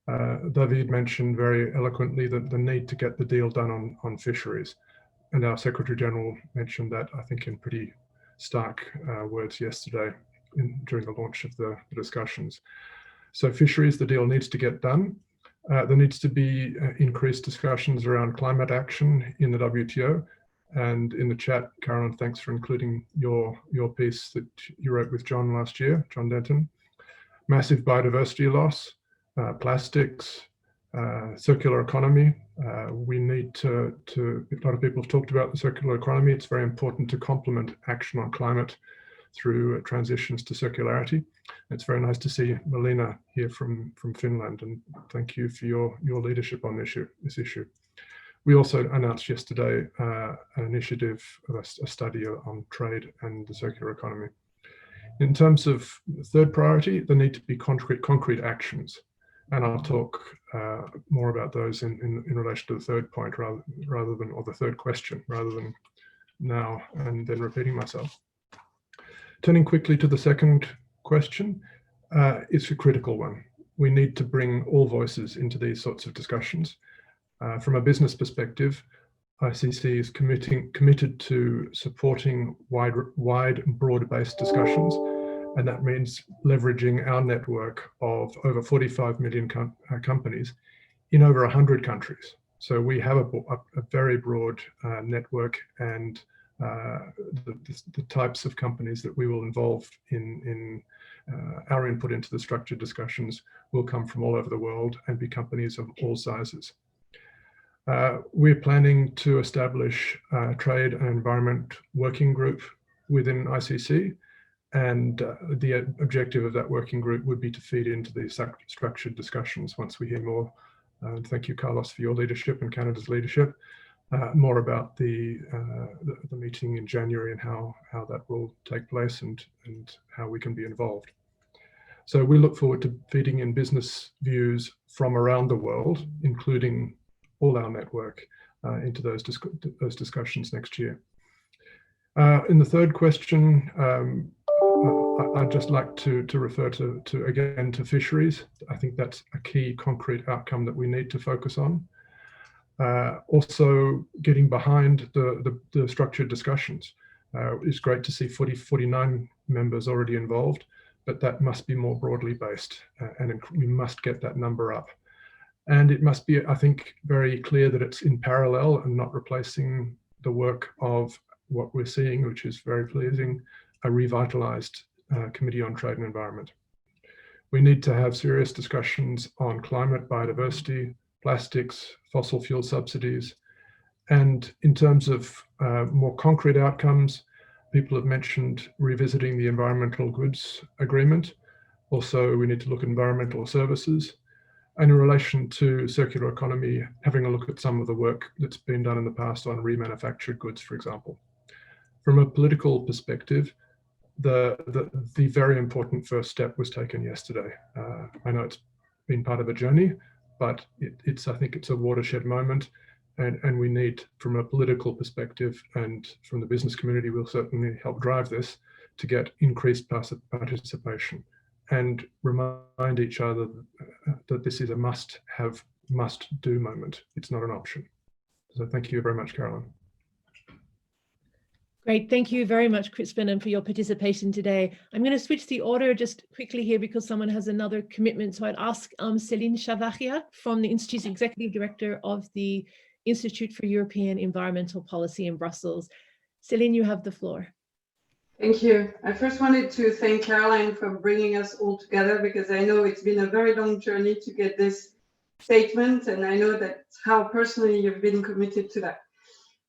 David mentioned very eloquently that the need to get the deal done on fisheries. And our Secretary General mentioned that, I think, in pretty stark words yesterday during the launch of the discussions. So fisheries, the deal needs to get done. There needs to be increased discussions around climate action in the WTO. And in the chat, Caroline, thanks for including your piece that you wrote with John last year, John Denton. Massive biodiversity loss, plastics, circular economy. We need to, a lot of people have talked about the circular economy. It's very important to complement action on climate through transitions to circularity. It's very nice to see Melina here from Finland, and thank you for your leadership on this issue. We also announced yesterday an initiative, a study on trade and the circular economy. In terms of the third priority, there need to be concrete actions. And I'll talk more about those in relation to the third point rather than, or the third question, rather than now and then repeating myself. Turning quickly to the second question, it's a critical one. We need to bring all voices into these sorts of discussions. From a business perspective, ICC is committed to supporting wide and broad-based discussions, and that means leveraging our network of over 45 million companies in over 100 countries. So we have a very broad network, and the types of companies that we will involve in our input into the structured discussions will come from all over the world and be companies of all sizes. We're planning to establish a trade and environment working group within ICC, and the objective of that working group would be to feed into these structured discussions once we hear more. Thank you, Carlos, for your leadership and Canada's leadership. More about the meeting in January and how that will take place and how we can be involved. So we look forward to feeding in business views from around the world, including all our network, into those discussions next year. In the third question, I'd just like to refer again to fisheries. I think that's a key concrete outcome that we need to focus on. Also getting behind the structured discussions. It's great to see 49 members already involved, but that must be more broadly based, and we must get that number up. And it must be, I think, very clear that it's in parallel and not replacing the work of what we're seeing, which is very pleasing, a revitalized Committee on Trade and Environment. We need to have serious discussions on climate, biodiversity, plastics, fossil fuel subsidies. And in terms of more concrete outcomes, people have mentioned revisiting the environmental goods agreement. Also, we need to look at environmental services. And in relation to circular economy, having a look at some of the work that's been done in the past on remanufactured goods, for example. From a political perspective, the very important first step was taken yesterday. I know it's been part of a journey, but I think it's a watershed moment, and we need, from a political perspective and from the business community, we'll certainly help drive this to get increased participation and remind each other that this is a must-have, must-do moment. It's not an option. So thank you very much, Caroline. Great, thank you very much, Crispin, and for your participation today. I'm going to switch the order just quickly here because someone has another commitment. So I'd ask Céline Chavachia from the Institute's Executive Director of the Institute for European Environmental Policy in Brussels. Céline, you have the floor. Thank you. I first wanted to thank Caroline for bringing us all together, because I know it's been a very long journey to get this statement, and I know that's how personally you've been committed to that.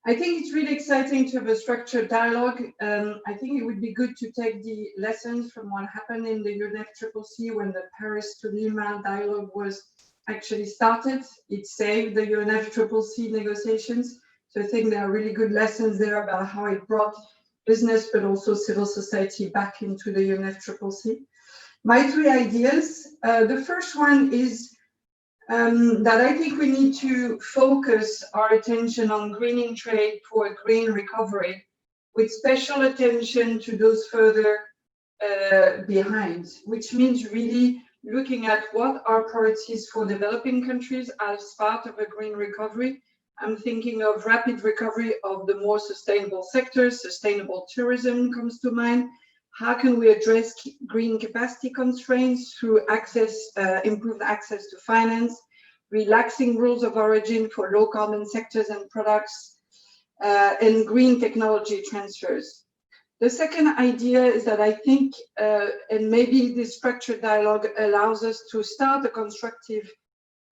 I think it's really exciting to have a structured dialogue. I think it would be good to take the lessons from what happened in the UNFCCC when the Paris to Lima dialogue was actually started. It saved the UNFCCC negotiations. So I think there are really good lessons there about how it brought business, but also civil society back into the UNFCCC. My three ideas. The first one is that I think we need to focus our attention on greening trade for a green recovery, with special attention to those further behind, which means really looking at what are priorities for developing countries as part of a green recovery. I'm thinking of rapid recovery of the more sustainable sectors. Sustainable tourism comes to mind. How can we address green capacity constraints through access, improved access to finance, relaxing rules of origin for low carbon sectors and products, and green technology transfers. The second idea is that I think, and maybe this structured dialogue allows us to start a constructive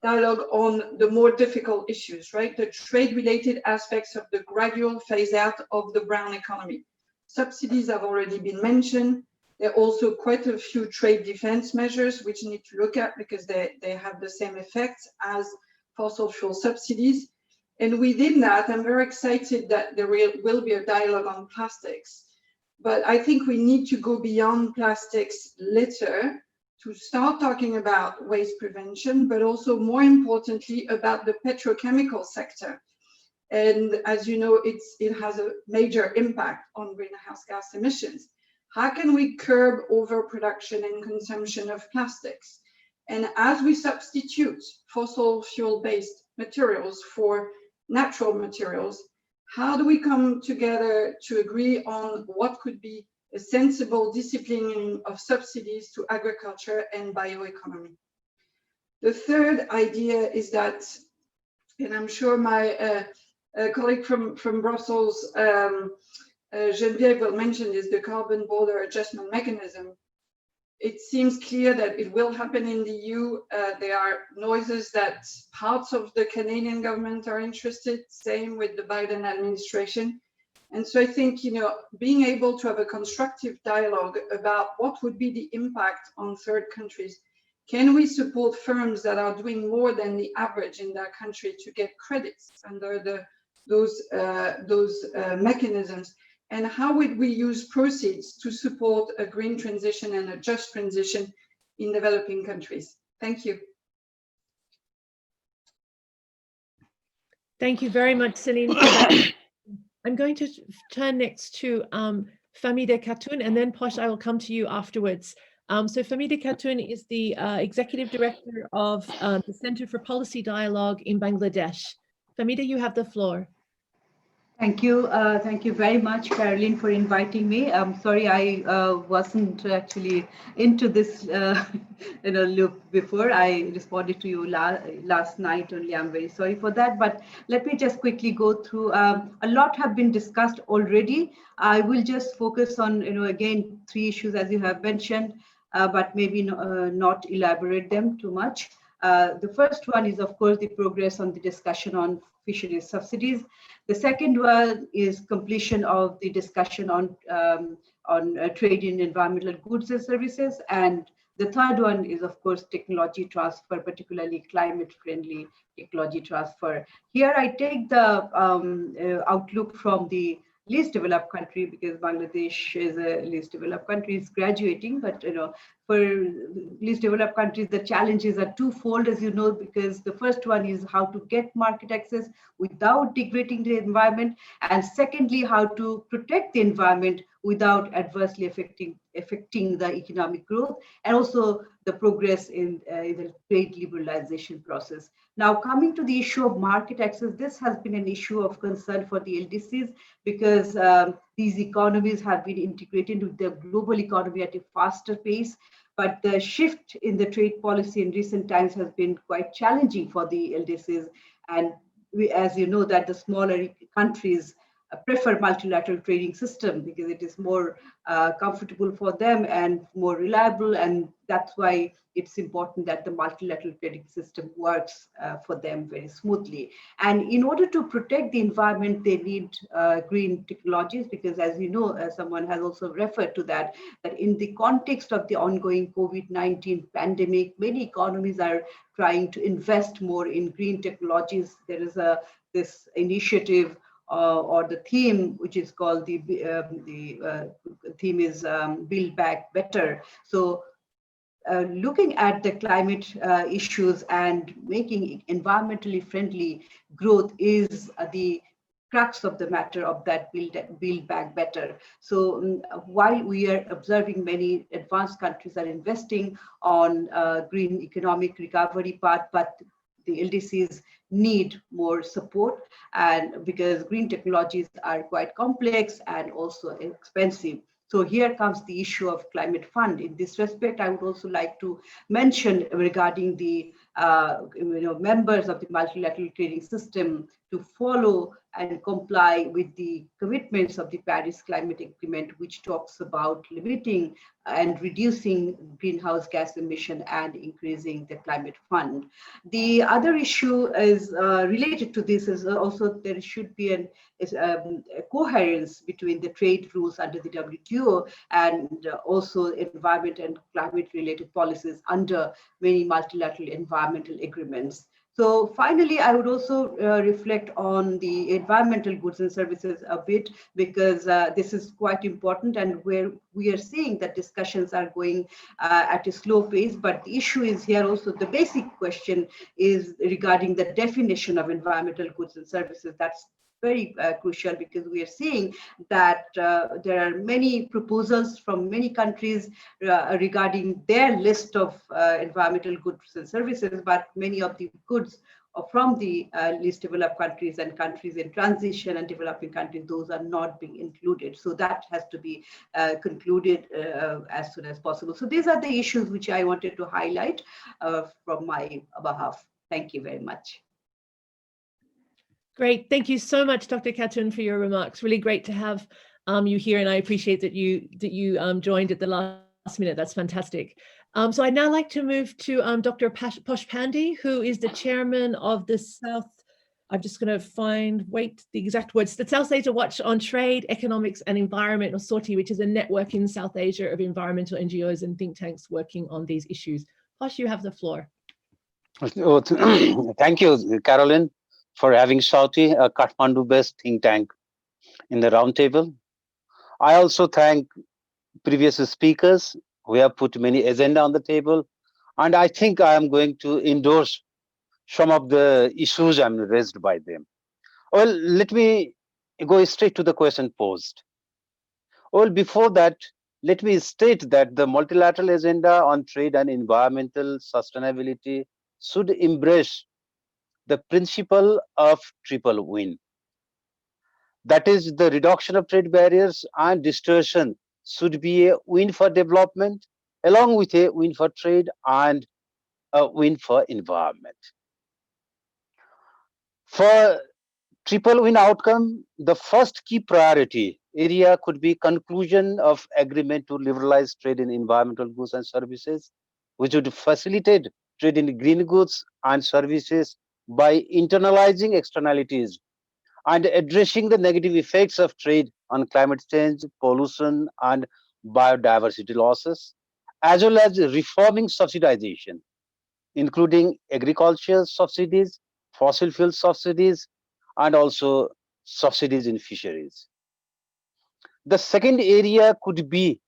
dialogue on the more difficult issues, right? The trade-related aspects of the gradual phase out of the brown economy. Subsidies have already been mentioned. There are also quite a few trade defense measures which need to look at, because they have the same effects as fossil fuel subsidies. And within that, I'm very excited that there will be a dialogue on plastics. But I think we need to go beyond plastics litter to start talking about waste prevention, but also more importantly about the petrochemical sector. And as you know, it has a major impact on greenhouse gas emissions. How can we curb overproduction and consumption of plastics? And as we substitute fossil fuel-based materials for natural materials, how do we come together to agree on what could be a sensible disciplining of subsidies to agriculture and bioeconomy? The third idea is that, and I'm sure my colleague from Brussels, Geneviève will mention, is the carbon border adjustment mechanism. it seems clear that it will happen in the EU. There are noises that parts of the Canadian government are interested, same with the Biden administration. And so I think, being able to have a constructive dialogue about what would be the impact on third countries. Can we support firms that are doing more than the average in their country to get credits under those mechanisms? And how would we use proceeds to support a green transition and a just transition in developing countries? Thank you. Thank you very much, Celine, for that. I'm going to turn next to Famide Khatoun, and then Posh, I will come to you afterwards. So Famide Khatoun is the Executive Director of the Center for Policy Dialogue in Bangladesh. Famide, you have the floor. Thank you. Thank you very much, Caroline, for inviting me. I'm sorry I wasn't actually into this loop before. I responded to you last night only. I'm very sorry for that. But let me just quickly go through. A lot have been discussed already. I will just focus on, again, 3 issues as you have mentioned, but maybe not elaborate them too much. The first one is, of course, the progress on the discussion on fisheries subsidies. The second one is completion of the discussion on trade in environmental goods and services. And the third one is, of course, technology transfer, particularly climate-friendly technology transfer. Here I take the outlook from the least developed country, because Bangladesh is a least developed country, it's graduating, but for least developed countries, the challenges are twofold, as you know, because the first one is how to get market access without degrading the environment, and secondly, how to protect the environment without adversely affecting the economic growth, and also the progress in the trade liberalization process. Now, coming to the issue of market access, this has been an issue of concern for the LDCs, because these economies have been integrated into the global economy at a faster pace. But the shift in the trade policy in recent times has been quite challenging for the LDCs. And as you know, that the smaller countries prefer multilateral trading system because it is more comfortable for them and more reliable, and that's why it's important that the multilateral trading system works for them very smoothly. And in order to protect the environment, they need green technologies, because as you know, someone has also referred to that in the context of the ongoing COVID-19 pandemic, many economies are trying to invest more in green technologies. There is this initiative or the theme, which is called the theme is Build Back Better. So looking at the climate issues and making environmentally friendly growth is the crux of the matter of that build back better. So while we are observing many advanced countries are investing on green economic recovery path, but the LDCs need more support, and because green technologies are quite complex and also expensive. So here comes the issue of climate fund. In this respect, I would also like to mention regarding the members of the multilateral trading system to follow and comply with the commitments of the Paris Climate Agreement, which talks about limiting and reducing greenhouse gas emission and increasing the climate fund. The other issue is related to this is also there should be a coherence between the trade rules under the WTO and also environment and climate related policies under many multilateral environmental agreements. So finally, I would also reflect on the environmental goods and services a bit, because this is quite important, and where we are seeing that discussions are going at a slow pace. But the issue is here also, the basic question is regarding the definition of environmental goods and services. That's very crucial, because we are seeing that there are many proposals from many countries regarding their list of environmental goods and services, but many of the goods from the least developed countries and countries in transition and developing countries, those are not being included. So that has to be concluded as soon as possible. So these are the issues which I wanted to highlight from my behalf. Thank you very much. Great. Thank you so much, Dr. Khatoun, for your remarks. Really great to have you here, and I appreciate that you joined at the last last minute. That's fantastic. So I'd now like to move to Dr. Posh Pandey, who is the chairman of the South, I'm just going to wait the exact words, the South Asia Watch on Trade, Economics and Environment, or SOTI, which is a network in South Asia of environmental NGOs and think tanks working on these issues. Posh, you have the floor. Oh, thank you, Carolyn, for having SOTI, a Kathmandu-based think tank, in the roundtable. I also thank previous speakers who have put many agenda on the table, and I think I am going to endorse some of the issues raised by them. Well, let me go straight to the question posed. Well, before that, let me state that the multilateral agenda on trade and environmental sustainability should embrace the principle of triple win. That is, the reduction of trade barriers and distortion should be a win for development, along with a win for trade and a win for environment. For triple win outcome, the first key priority area could be conclusion of agreement to liberalize trade in environmental goods and services, which would facilitate trade in green goods and services by internalizing externalities and addressing the negative effects of trade on climate change, pollution, and biodiversity losses, as well as reforming subsidization, including agriculture subsidies, fossil fuel subsidies, and also subsidies in fisheries. The second area could be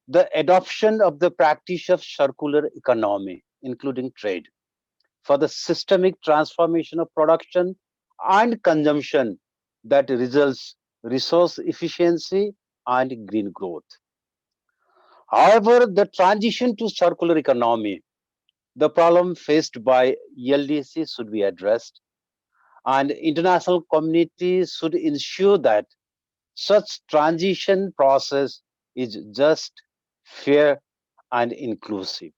the adoption of the practice of circular economy, including trade, for the systemic transformation of production and consumption that results resource efficiency and green growth. However, the transition to circular economy, the problem faced by ELDC should be addressed, and international communities should ensure that such transition process is just, fair, and inclusive.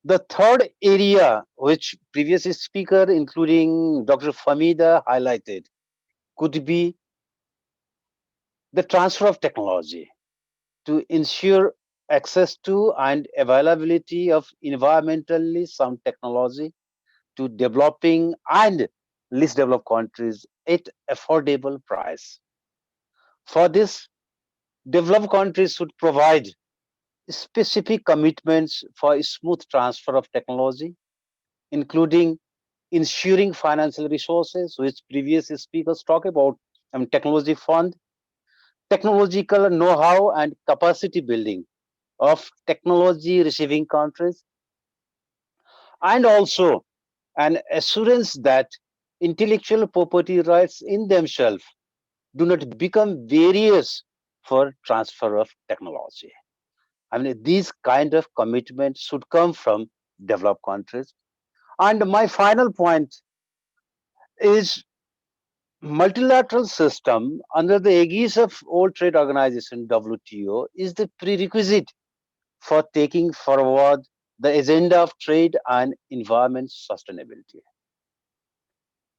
The third area, which previous speaker, including Dr. Famida, highlighted, could be the transfer of technology to ensure access to and availability of environmentally sound technology to developing and least developed countries at affordable price. For this, developed countries should provide specific commitments for a smooth transfer of technology, including ensuring financial resources, which previous speakers talk about, technology fund, technological know-how and capacity building of technology receiving countries, and also an assurance that intellectual property rights in themselves do not become barriers for transfer of technology. I mean, these kind of commitments should come from developed countries. And my final point is multilateral system under the aegis of World Trade Organization, WTO, is the prerequisite for taking forward the agenda of trade and environment sustainability.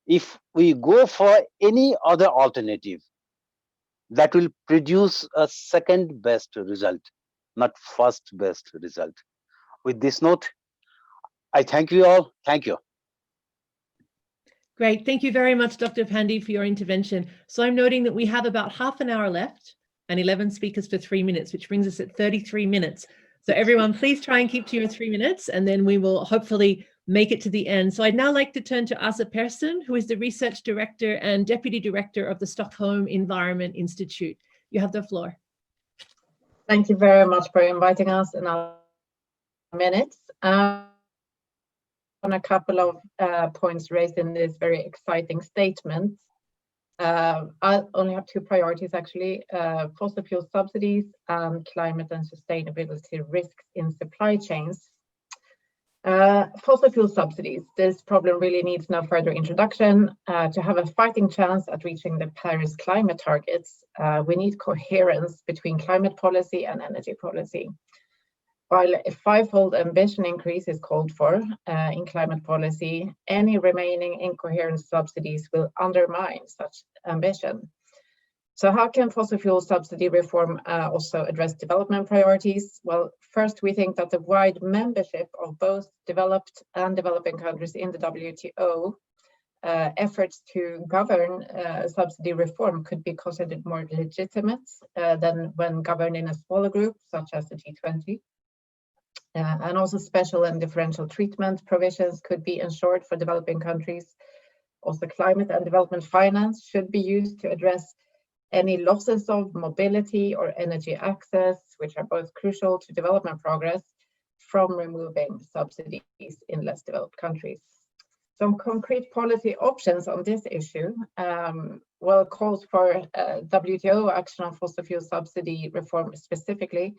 If we go for any other alternative, that will produce a second best result, not first best result. With this note, I thank you all. Thank you. Great. Thank you very much, Dr. Pandey, for your intervention. So I'm noting that we have about half an hour left and 11 speakers for 3 minutes, which brings us at 33 minutes. So everyone, please try and keep to your 3 minutes, and then we will hopefully make it to the end. So I'd now like to turn to Asa Persson, who is the Research Director and Deputy Director of the Stockholm Environment Institute. You have the floor. Thank you very much for inviting us in our minutes. On a couple of points raised in this very exciting statement. I only have two priorities, actually, fossil fuel subsidies and climate and sustainability risks in supply chains. Fossil fuel subsidies, this problem really needs no further introduction. To have a fighting chance at reaching the Paris climate targets, we need coherence between climate policy and energy policy. While a fivefold ambition increase is called for in climate policy, any remaining incoherent subsidies will undermine such ambition. So how can fossil fuel subsidy reform also address development priorities? Well, first, we think that the wide membership of both developed and developing countries in the WTO efforts to govern subsidy reform could be considered more legitimate than when governed in a smaller group, such as the G20. And also special and differential treatment provisions could be ensured for developing countries. Also, climate and development finance should be used to address any losses of mobility or energy access, which are both crucial to development progress, from removing subsidies in less developed countries. Some concrete policy options on this issue, well, calls for WTO action on fossil fuel subsidy reform specifically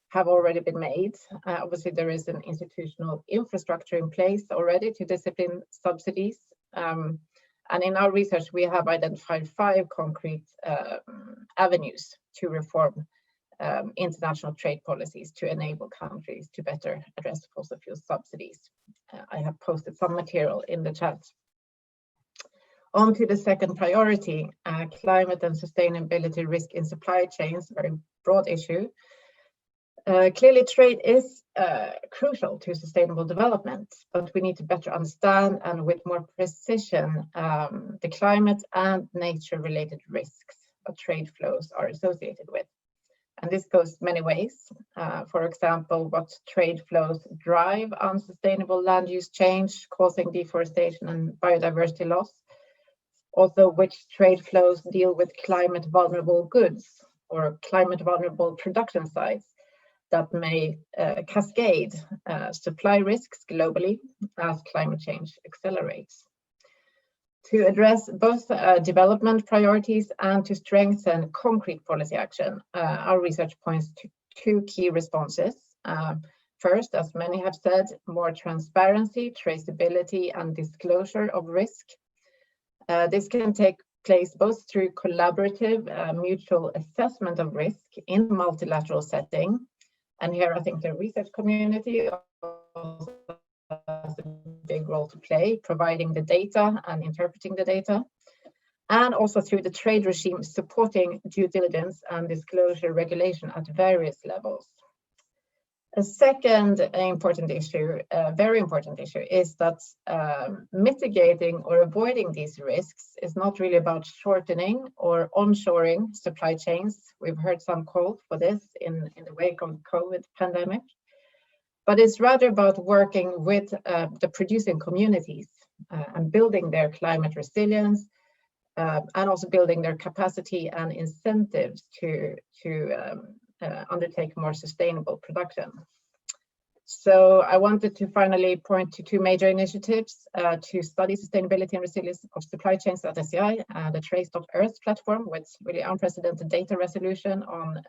have already been made. Obviously, there is an institutional infrastructure in place already to discipline subsidies. And in our research, we have identified 5 concrete avenues to reform international trade policies to enable countries to better address fossil fuel subsidies. I have posted some material in the chat. On to the second priority, climate and sustainability risk in supply chains, very broad issue. Clearly, trade is crucial to sustainable development, but we need to better understand and with more precision the climate and nature-related risks that trade flows are associated with. And this goes many ways. For example, what trade flows drive unsustainable land use change, causing deforestation and biodiversity loss. Also, which trade flows deal with climate vulnerable goods or climate vulnerable production sites that may cascade supply risks globally as climate change accelerates. To address both development priorities and to strengthen concrete policy action, our research points to 2 key responses. First, as many have said, more transparency, traceability, and disclosure of risk. This can take place both through collaborative mutual assessment of risk in multilateral setting. And here I think the research community also has a big role to play, providing the data and interpreting the data, and also through the trade regime supporting due diligence and disclosure regulation at various levels. A second important issue, very important issue, is that mitigating or avoiding these risks is not really about shortening or onshoring supply chains. We've heard some call for this in the wake of the COVID pandemic, but it's rather about working with the producing communities and building their climate resilience and also building their capacity and incentives to undertake more sustainable production. So I wanted to finally point to 2 major initiatives to study sustainability and resilience of supply chains at SCI, the Trace.Earth platform with really unprecedented data resolution on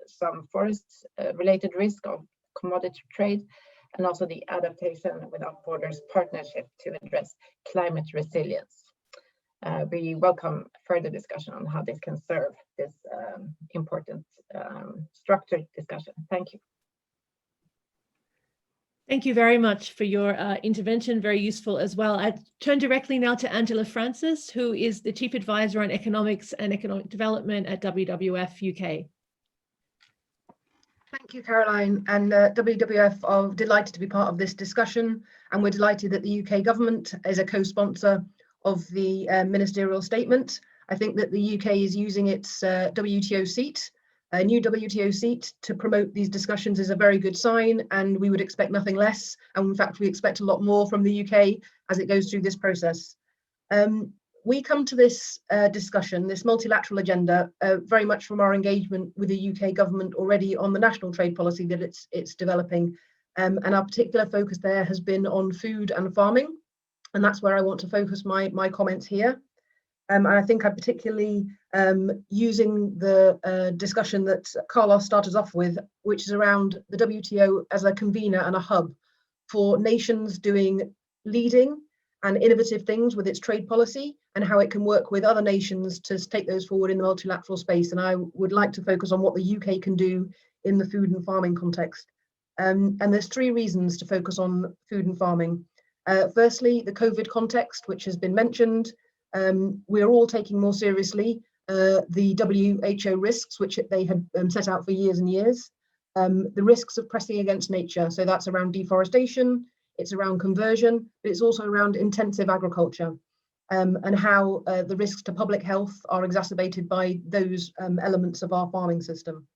some forest related risk of commodity trade, and also the Adaptation Without Borders partnership to address climate resilience. We welcome further discussion on how this can serve this important structured discussion. Thank you. Thank you very much for your intervention, very useful as well. I turn directly now to Angela Francis, who is the Chief Advisor on Economics and Economic Development at WWF UK. Thank you, Caroline, and WWF are delighted to be part of this discussion, and we're delighted that the UK government is a co-sponsor of the ministerial statement. I think that the UK is using its WTO seat, a new WTO seat, to promote these discussions is a very good sign, and we would expect nothing less. And in fact, we expect a lot more from the UK as it goes through this process. We come to this discussion, this multilateral agenda, very much from our engagement with the UK government already on the national trade policy that it's developing. And our particular focus there has been on food and farming. And that's where I want to focus my comments here. And I think I'm particularly using the discussion that Carlos started off with, which is around the WTO as a convener and a hub for nations doing leading and innovative things with its trade policy, and how it can work with other nations to take those forward in the multilateral space. And I would like to focus on what the UK can do in the food and farming context. And there's 3 reasons to focus on food and farming. Firstly, the COVID context, which has been mentioned. We're all taking more seriously the WHO risks, which they had set out for years and years, the risks of pressing against nature. So that's around deforestation, it's around conversion, but it's also around intensive agriculture, and how the risks to public health are exacerbated by those elements of our farming system.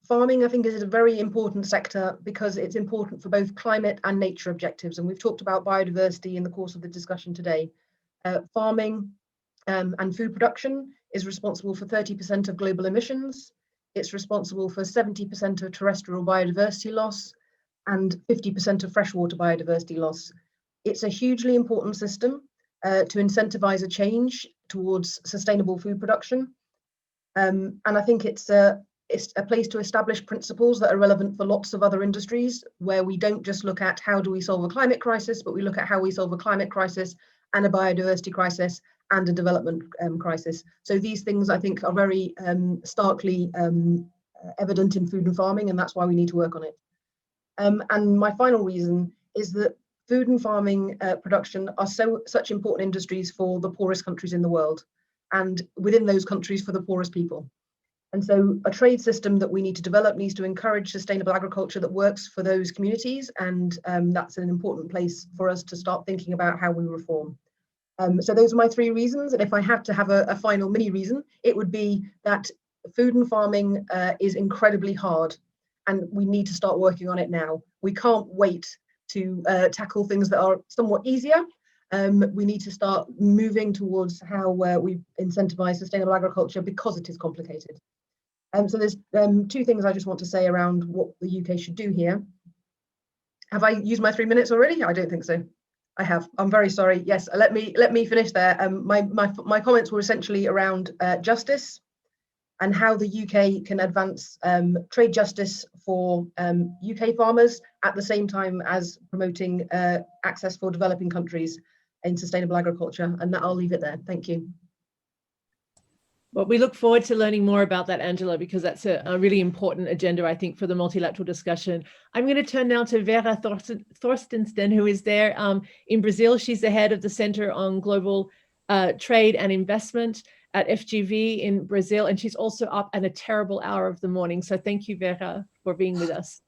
Farming, I think, is a very important sector because it's important for both climate and nature objectives. And we've talked about biodiversity in the course of the discussion today. Farming and food production is responsible for 30% of global emissions. It's responsible for 70% of terrestrial biodiversity loss and 50% of freshwater biodiversity loss. It's a hugely important system to incentivize a change towards sustainable food production. And I think it's a place to establish principles that are relevant for lots of other industries, where we don't just look at how do we solve a climate crisis, but we look at how we solve a climate crisis and a biodiversity crisis and a development crisis. So these things, I think, are very starkly evident in food and farming, and that's why we need to work on it. And my final reason is that food and farming production are such important industries for the poorest countries in the world, and within those countries for the poorest people. And so a trade system that we need to develop needs to encourage sustainable agriculture that works for those communities, and that's an important place for us to start thinking about how we reform. So those are my three reasons, and if I had to have a final mini reason, it would be that food and farming is incredibly hard, and we need to start working on it now. We can't wait to tackle things that are somewhat easier. We need to start moving towards how we incentivize sustainable agriculture because it is complicated. So there's two things I just want to say around what the UK should do here. Have I used my 3 minutes already? I don't think so. I have. I'm very sorry. Yes, let me finish there. My comments were essentially around justice and how the UK can advance trade justice for UK farmers at the same time as promoting access for developing countries in sustainable agriculture. And I'll leave it there. Thank you. Well, we look forward to learning more about that, Angela, because that's a really important agenda, I think, for the multilateral discussion. I'm going to turn now to Vera Thorstensen, who is there in Brazil. She's the head of the Center on Global Trade and Investment at FGV in Brazil, and she's also up at a terrible hour of the morning. So thank you, Vera, for being with us.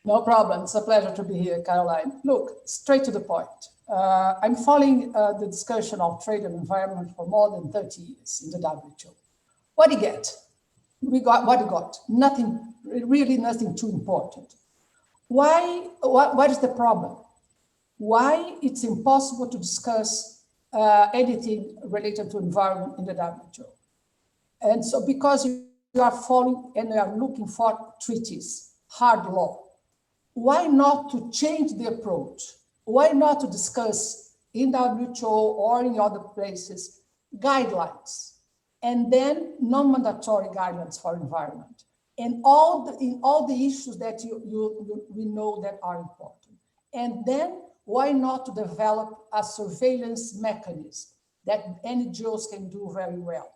No problem. It's a pleasure to be here, Caroline. Look, straight to the point. I'm following the discussion of trade and environment for more than 30 years in the WTO. What do you get? What you got? Nothing, really nothing too important. Why? What is the problem? Why it's impossible to discuss anything related to environment in the WTO? And so because you are following and you are looking for treaties, hard law, why not to change the approach? Why not to discuss in WTO or in other places guidelines, and then non-mandatory guidelines for environment, and in all the issues that we know that are important. And then why not to develop a surveillance mechanism that NGOs can do very well,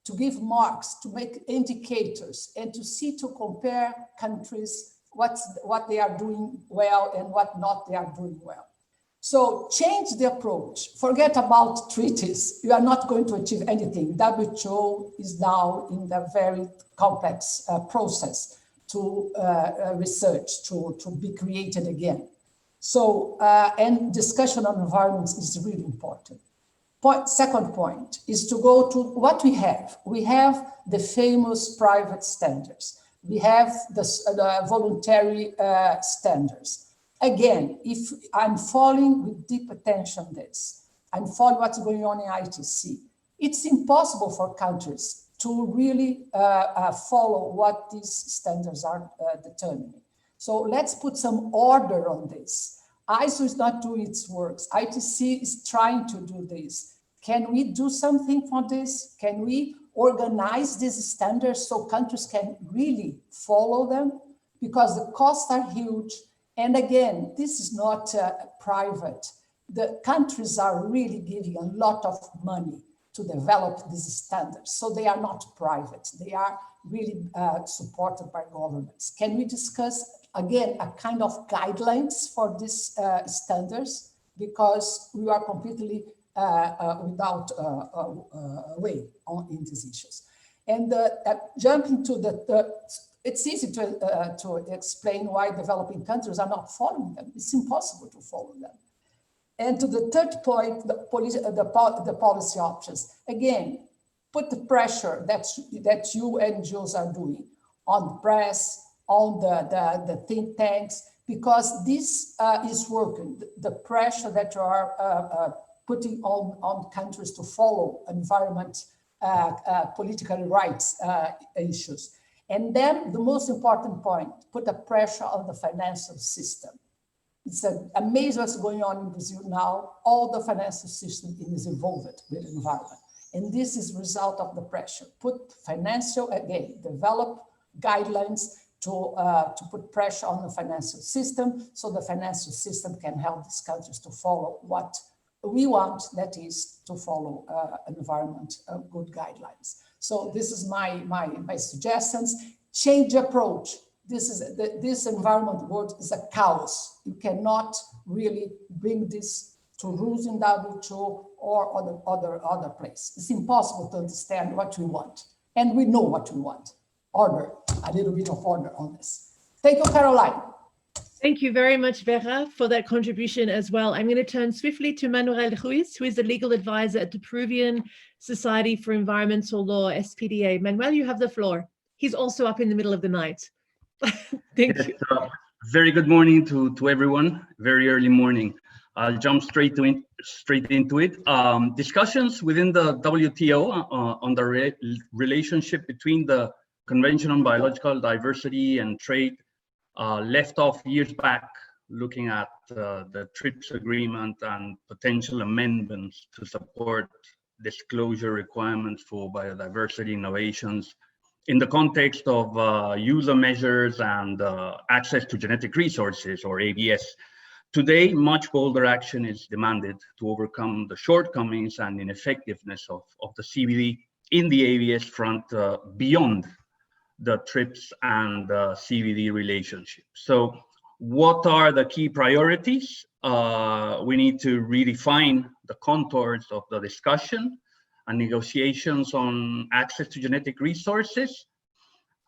to give marks, to make indicators, and to see, to compare countries, what they are doing well and what not they are doing well. So change the approach. Forget about treaties. You are not going to achieve anything. WTO is now in the very complex process to research, to be created again. So, and discussion on environment is really important. Second point is to go to what we have. We have the famous private standards. We have the voluntary standards. Again, if I'm following with deep attention this, I'm following what's going on in ITC, it's impossible for countries to really follow what these standards are determining. So let's put some order on this. ISO is not doing its work. ITC is trying to do this. Can we do something for this? Can we organize these standards so countries can really follow them? Because the costs are huge. And again, this is not private. The countries are really giving a lot of money to develop these standards. So they are not private. They are really supported by governments. Can we discuss, again, a kind of guidelines for these standards? Because we are completely without way in these issues. And jumping to it's easy to explain why developing countries are not following them. It's impossible to follow them. And to the third point, the policy options. Again, put the pressure that you NGOs are doing on the press, on the think tanks, because this is working. The pressure that you are putting on countries to follow environment, political rights issues. And then the most important point, put the pressure on the financial system. It's amazing what's going on in Brazil now. All the financial system is involved with environment. And this is a result of the pressure. Put financial, again, develop guidelines to put pressure on the financial system so the financial system can help these countries to follow what we want, that is to follow environment good guidelines. So this is my suggestions. Change approach. This environment world is a chaos. You cannot really bring this to rules in WTO or other place. It's impossible to understand what we want. And we know what we want. Order, a little bit of order on this. Thank you, Caroline. Thank you very much, Vera, for that contribution as well. I'm going to turn swiftly to Manuel Ruiz, who is the legal advisor at the Peruvian Society for Environmental Law, SPDA. Manuel, you have the floor. He's also up in the middle of the night. Thank you. Very good morning to everyone. Very early morning. I'll jump straight into it. Discussions within the WTO on the relationship between the Convention on Biological Diversity and Trade left off years back, looking at the TRIPS agreement and potential amendments to support disclosure requirements for biodiversity innovations in the context of user measures and access to genetic resources, or ABS. Today, much bolder action is demanded to overcome the shortcomings and ineffectiveness of the CBD in the ABS front beyond the TRIPS and CBD relationship. So what are the key priorities? We need to redefine the contours of the discussion and negotiations on access to genetic resources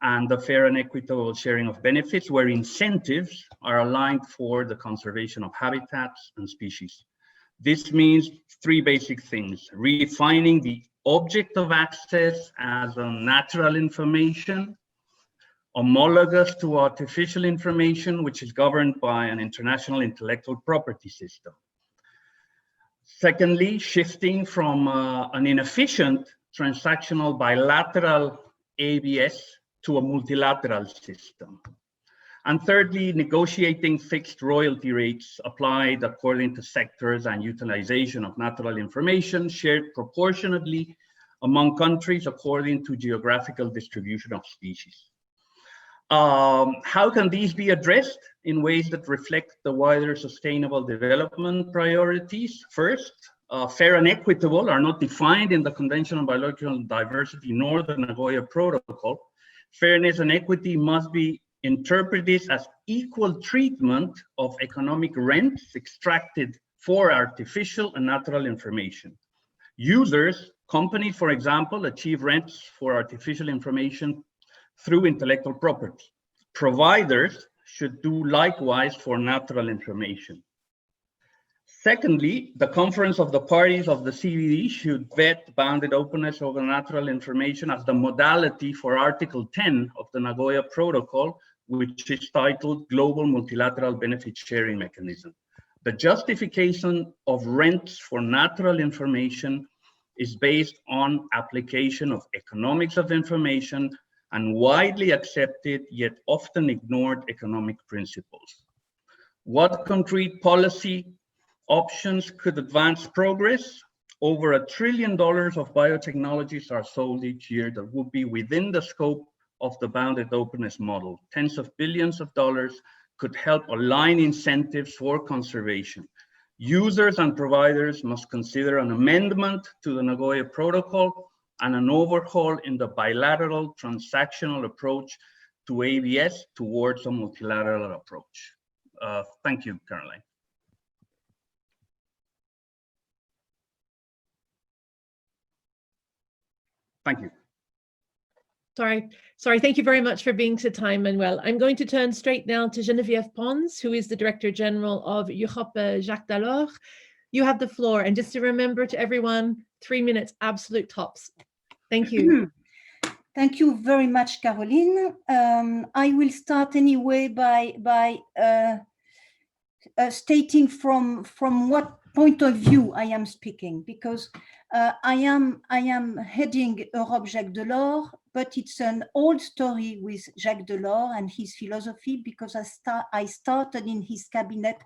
and the fair and equitable sharing of benefits, where incentives are aligned for the conservation of habitats and species. This means three basic things: redefining the object of access as a natural information, homologous to artificial information, which is governed by an international intellectual property system. Secondly, shifting from an inefficient transactional bilateral ABS to a multilateral system. And thirdly, negotiating fixed royalty rates applied according to sectors and utilization of natural information shared proportionately among countries according to geographical distribution of species. How can these be addressed in ways that reflect the wider sustainable development priorities? First, fair and equitable are not defined in the Convention on Biological Diversity nor the Nagoya Protocol. Fairness and equity must be interpreted as equal treatment of economic rents extracted for artificial and natural information. Users, companies, for example, achieve rents for artificial information through intellectual property. Providers should do likewise for natural information. Secondly, the Conference of the Parties of the CBD should vet bounded openness over natural information as the modality for Article 10 of the Nagoya Protocol, which is titled Global Multilateral Benefit Sharing Mechanism. The justification of rents for natural information is based on application of economics of information and widely accepted yet often ignored economic principles. What concrete policy options could advance progress? Over $1 trillion of biotechnologies are sold each year that would be within the scope of the bounded openness model. Tens of billions of dollars could help align incentives for conservation. Users and providers must consider an amendment to the Nagoya Protocol and an overhaul in the bilateral transactional approach to ABS towards a multilateral approach. Thank you, Caroline. Thank you. Sorry, thank you very much for being so time, Manuel. I'm going to turn straight now to Geneviève Pons, who is the Director General of Europe Jacques Delors. You have the floor, and just to remember to everyone, 3 minutes, absolute tops. Thank you. Thank you very much, Caroline. I will start anyway by stating from what point of view I am speaking, because I am heading Europe Jacques Delors, but it's an old story with Jacques Delors and his philosophy, because I started in his cabinet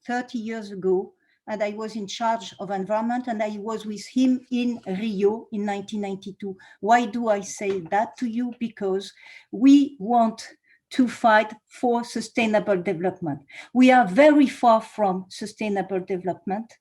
30 years ago, and I was in charge of environment, and I was with him in Rio in 1992. Why do I say that to you? Because we want to fight for sustainable development. We are very far from sustainable development.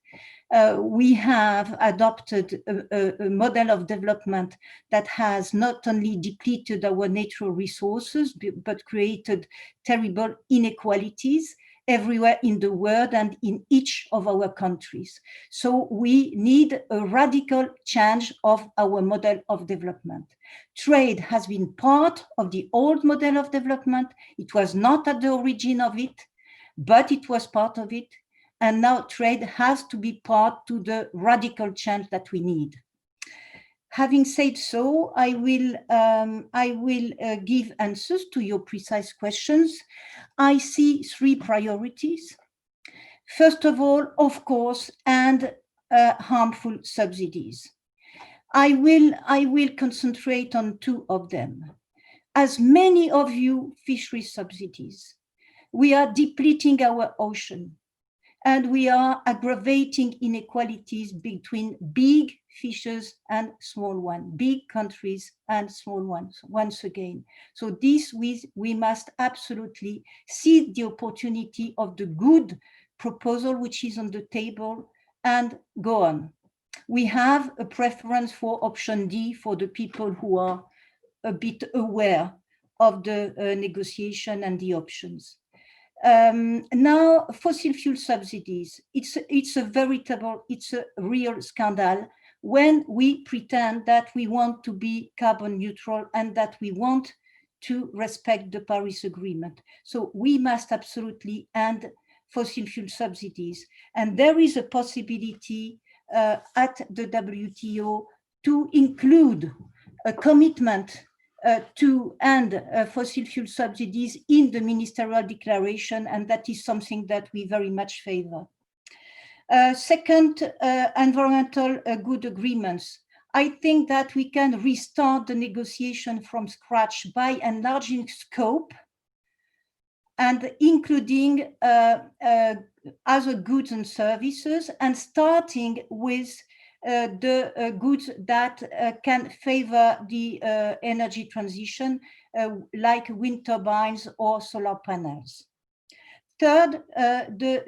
We have adopted a model of development that has not only depleted our natural resources, but created terrible inequalities everywhere in the world and in each of our countries. So we need a radical change of our model of development. Trade has been part of the old model of development. It was not at the origin of it, but it was part of it. And now trade has to be part to the radical change that we need. Having said so, I will give answers to your precise questions. I see 3 priorities. First of all, of course, and harmful subsidies. I will concentrate on 2 of them. As many of you, fishery subsidies. We are depleting our ocean, and we are aggravating inequalities between big fishers and small ones, big countries and small ones, once again. So this, we must absolutely see the opportunity of the good proposal which is on the table and go on. We have a preference for option D for the people who are a bit aware of the negotiation and the options. Now, fossil fuel subsidies, it's a real scandal when we pretend that we want to be carbon neutral and that we want to respect the Paris Agreement. So we must absolutely end fossil fuel subsidies. And there is a possibility at the WTO to include a commitment to end fossil fuel subsidies in the ministerial declaration, and that is something that we very much favor. Second, environmental good agreements. I think that we can restart the negotiation from scratch by enlarging scope and including other goods and services, and starting with the goods that can favor the energy transition, like wind turbines or solar panels. Third, the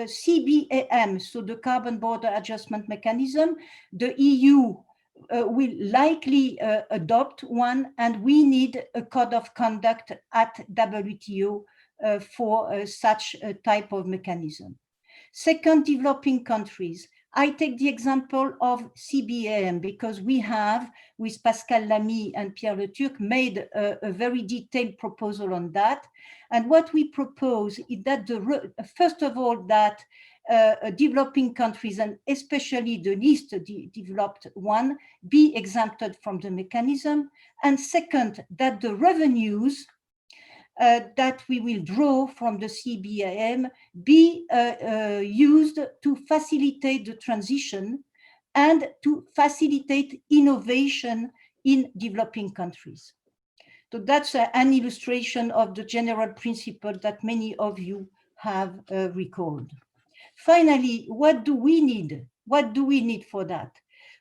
CBAM, so the Carbon Border Adjustment Mechanism, the EU will likely adopt one, and we need a code of conduct at WTO for such a type of mechanism. Second, developing countries. I take the example of CBAM because we have, with Pascal Lamy and Pierre Le Turc, made a very detailed proposal on that. And what we propose is that, first of all, that developing countries, and especially the least developed one, be exempted from the mechanism. And second, that the revenues that we will draw from the CBAM be used to facilitate the transition and to facilitate innovation in developing countries. So that's an illustration of the general principle that many of you have recalled. Finally, what do we need? What do we need for that?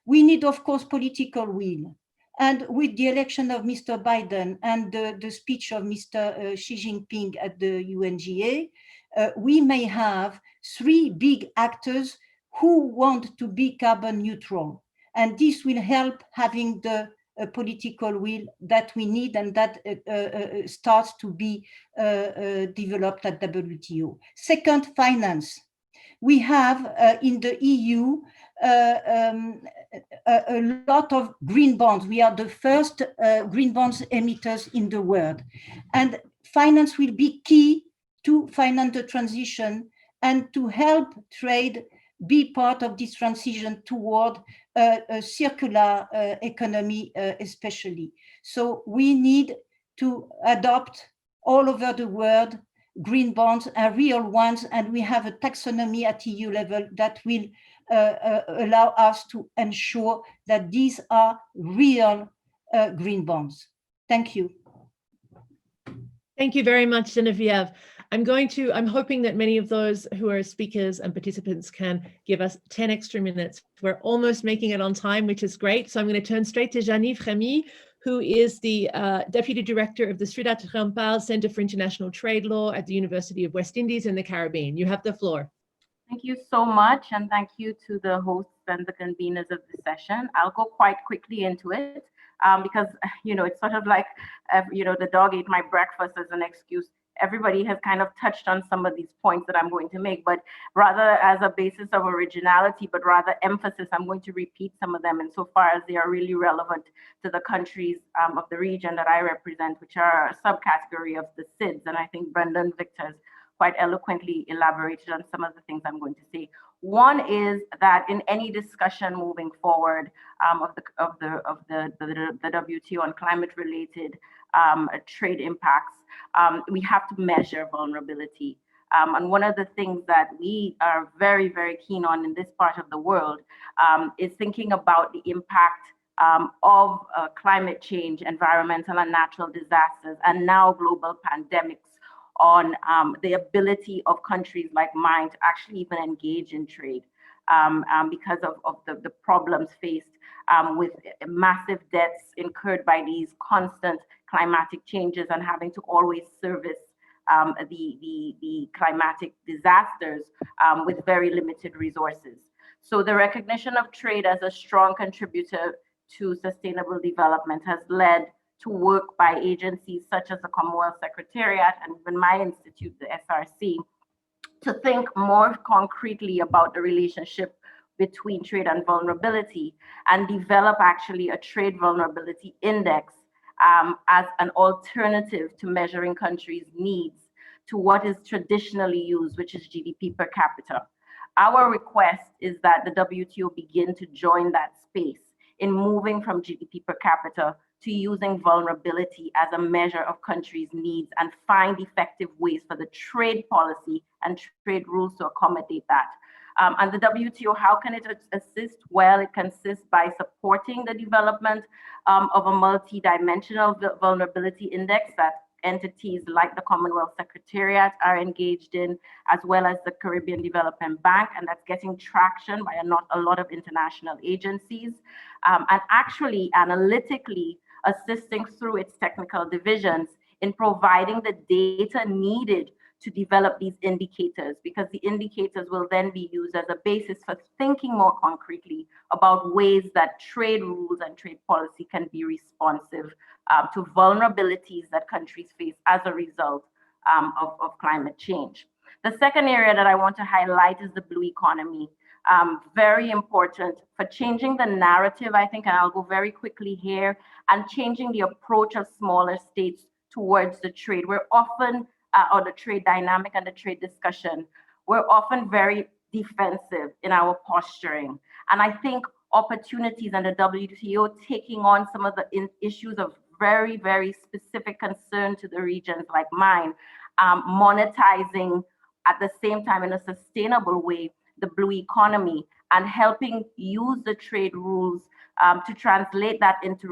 We need, of course, political will. And with the election of Mr. Biden and the speech of Mr. Xi Jinping at the UNGA, we may have 3 big actors who want to be carbon neutral. And this will help having the political will that we need and that starts to be developed at WTO. Second, finance. We have in the EU a lot of green bonds. We are the first green bonds emitters in the world. And finance will be key to finance the transition and to help trade be part of this transition toward a circular economy, especially. So we need to adopt all over the world green bonds and real ones, and we have a taxonomy at EU level that will allow us to ensure that these are real green bonds. Thank you. Thank you very much, Genevieve. I'm hoping that many of those who are speakers and participants can give us 10 extra minutes. We're almost making it on time, which is great. So I'm going to turn straight to Jeannive Remy, who is the Deputy Director of the Secretariat Center for International Trade Law at the University of West Indies in the Caribbean. You have the floor. Thank you so much, and thank you to the hosts and the conveners of the session. I'll go quite quickly into it because, it's sort of like, the dog ate my breakfast as an excuse. Everybody has kind of touched on some of these points that I'm going to make, but rather as a basis of originality, but rather emphasis, I'm going to repeat some of them insofar as they are really relevant to the countries of the region that I represent, which are a subcategory of the SIDS. And I think Brendan Victor has quite eloquently elaborated on some of the things I'm going to say. One is that in any discussion moving forward of the WTO on climate-related trade impacts, we have to measure vulnerability. And one of the things that we are very, very keen on in this part of the world is thinking about the impact of climate change, environmental and natural disasters, and now global pandemics on the ability of countries like mine to actually even engage in trade because of the problems faced with massive debts incurred by these constant climatic changes and having to always service the climatic disasters with very limited resources. So the recognition of trade as a strong contributor to sustainable development has led to work by agencies such as the Commonwealth Secretariat and even my institute, the SRC, to think more concretely about the relationship between trade and vulnerability and develop actually a trade vulnerability index as an alternative to measuring countries' needs to what is traditionally used, which is GDP per capita. Our request is that the WTO begin to join that space in moving from GDP per capita to using vulnerability as a measure of countries' needs and find effective ways for the trade policy and trade rules to accommodate that. And the WTO, how can it assist? Well, it can assist by supporting the development of a multi-dimensional vulnerability index that entities like the Commonwealth Secretariat are engaged in, as well as the Caribbean Development Bank, and that's getting traction by not a lot of international agencies, and actually analytically assisting through its technical divisions in providing the data needed to develop these indicators, because the indicators will then be used as a basis for thinking more concretely about ways that trade rules and trade policy can be responsive to vulnerabilities that countries face as a result of climate change. The second area that I want to highlight is the blue economy. Very important for changing the narrative, I think, and I'll go very quickly here, and changing the approach of smaller states towards the trade. We're often, or the trade dynamic and the trade discussion, we're often very defensive in our posturing. And I think opportunities and the WTO taking on some of the issues of very, very specific concern to the regions like mine, monetizing at the same time in a sustainable way the blue economy and helping use the trade rules to translate that into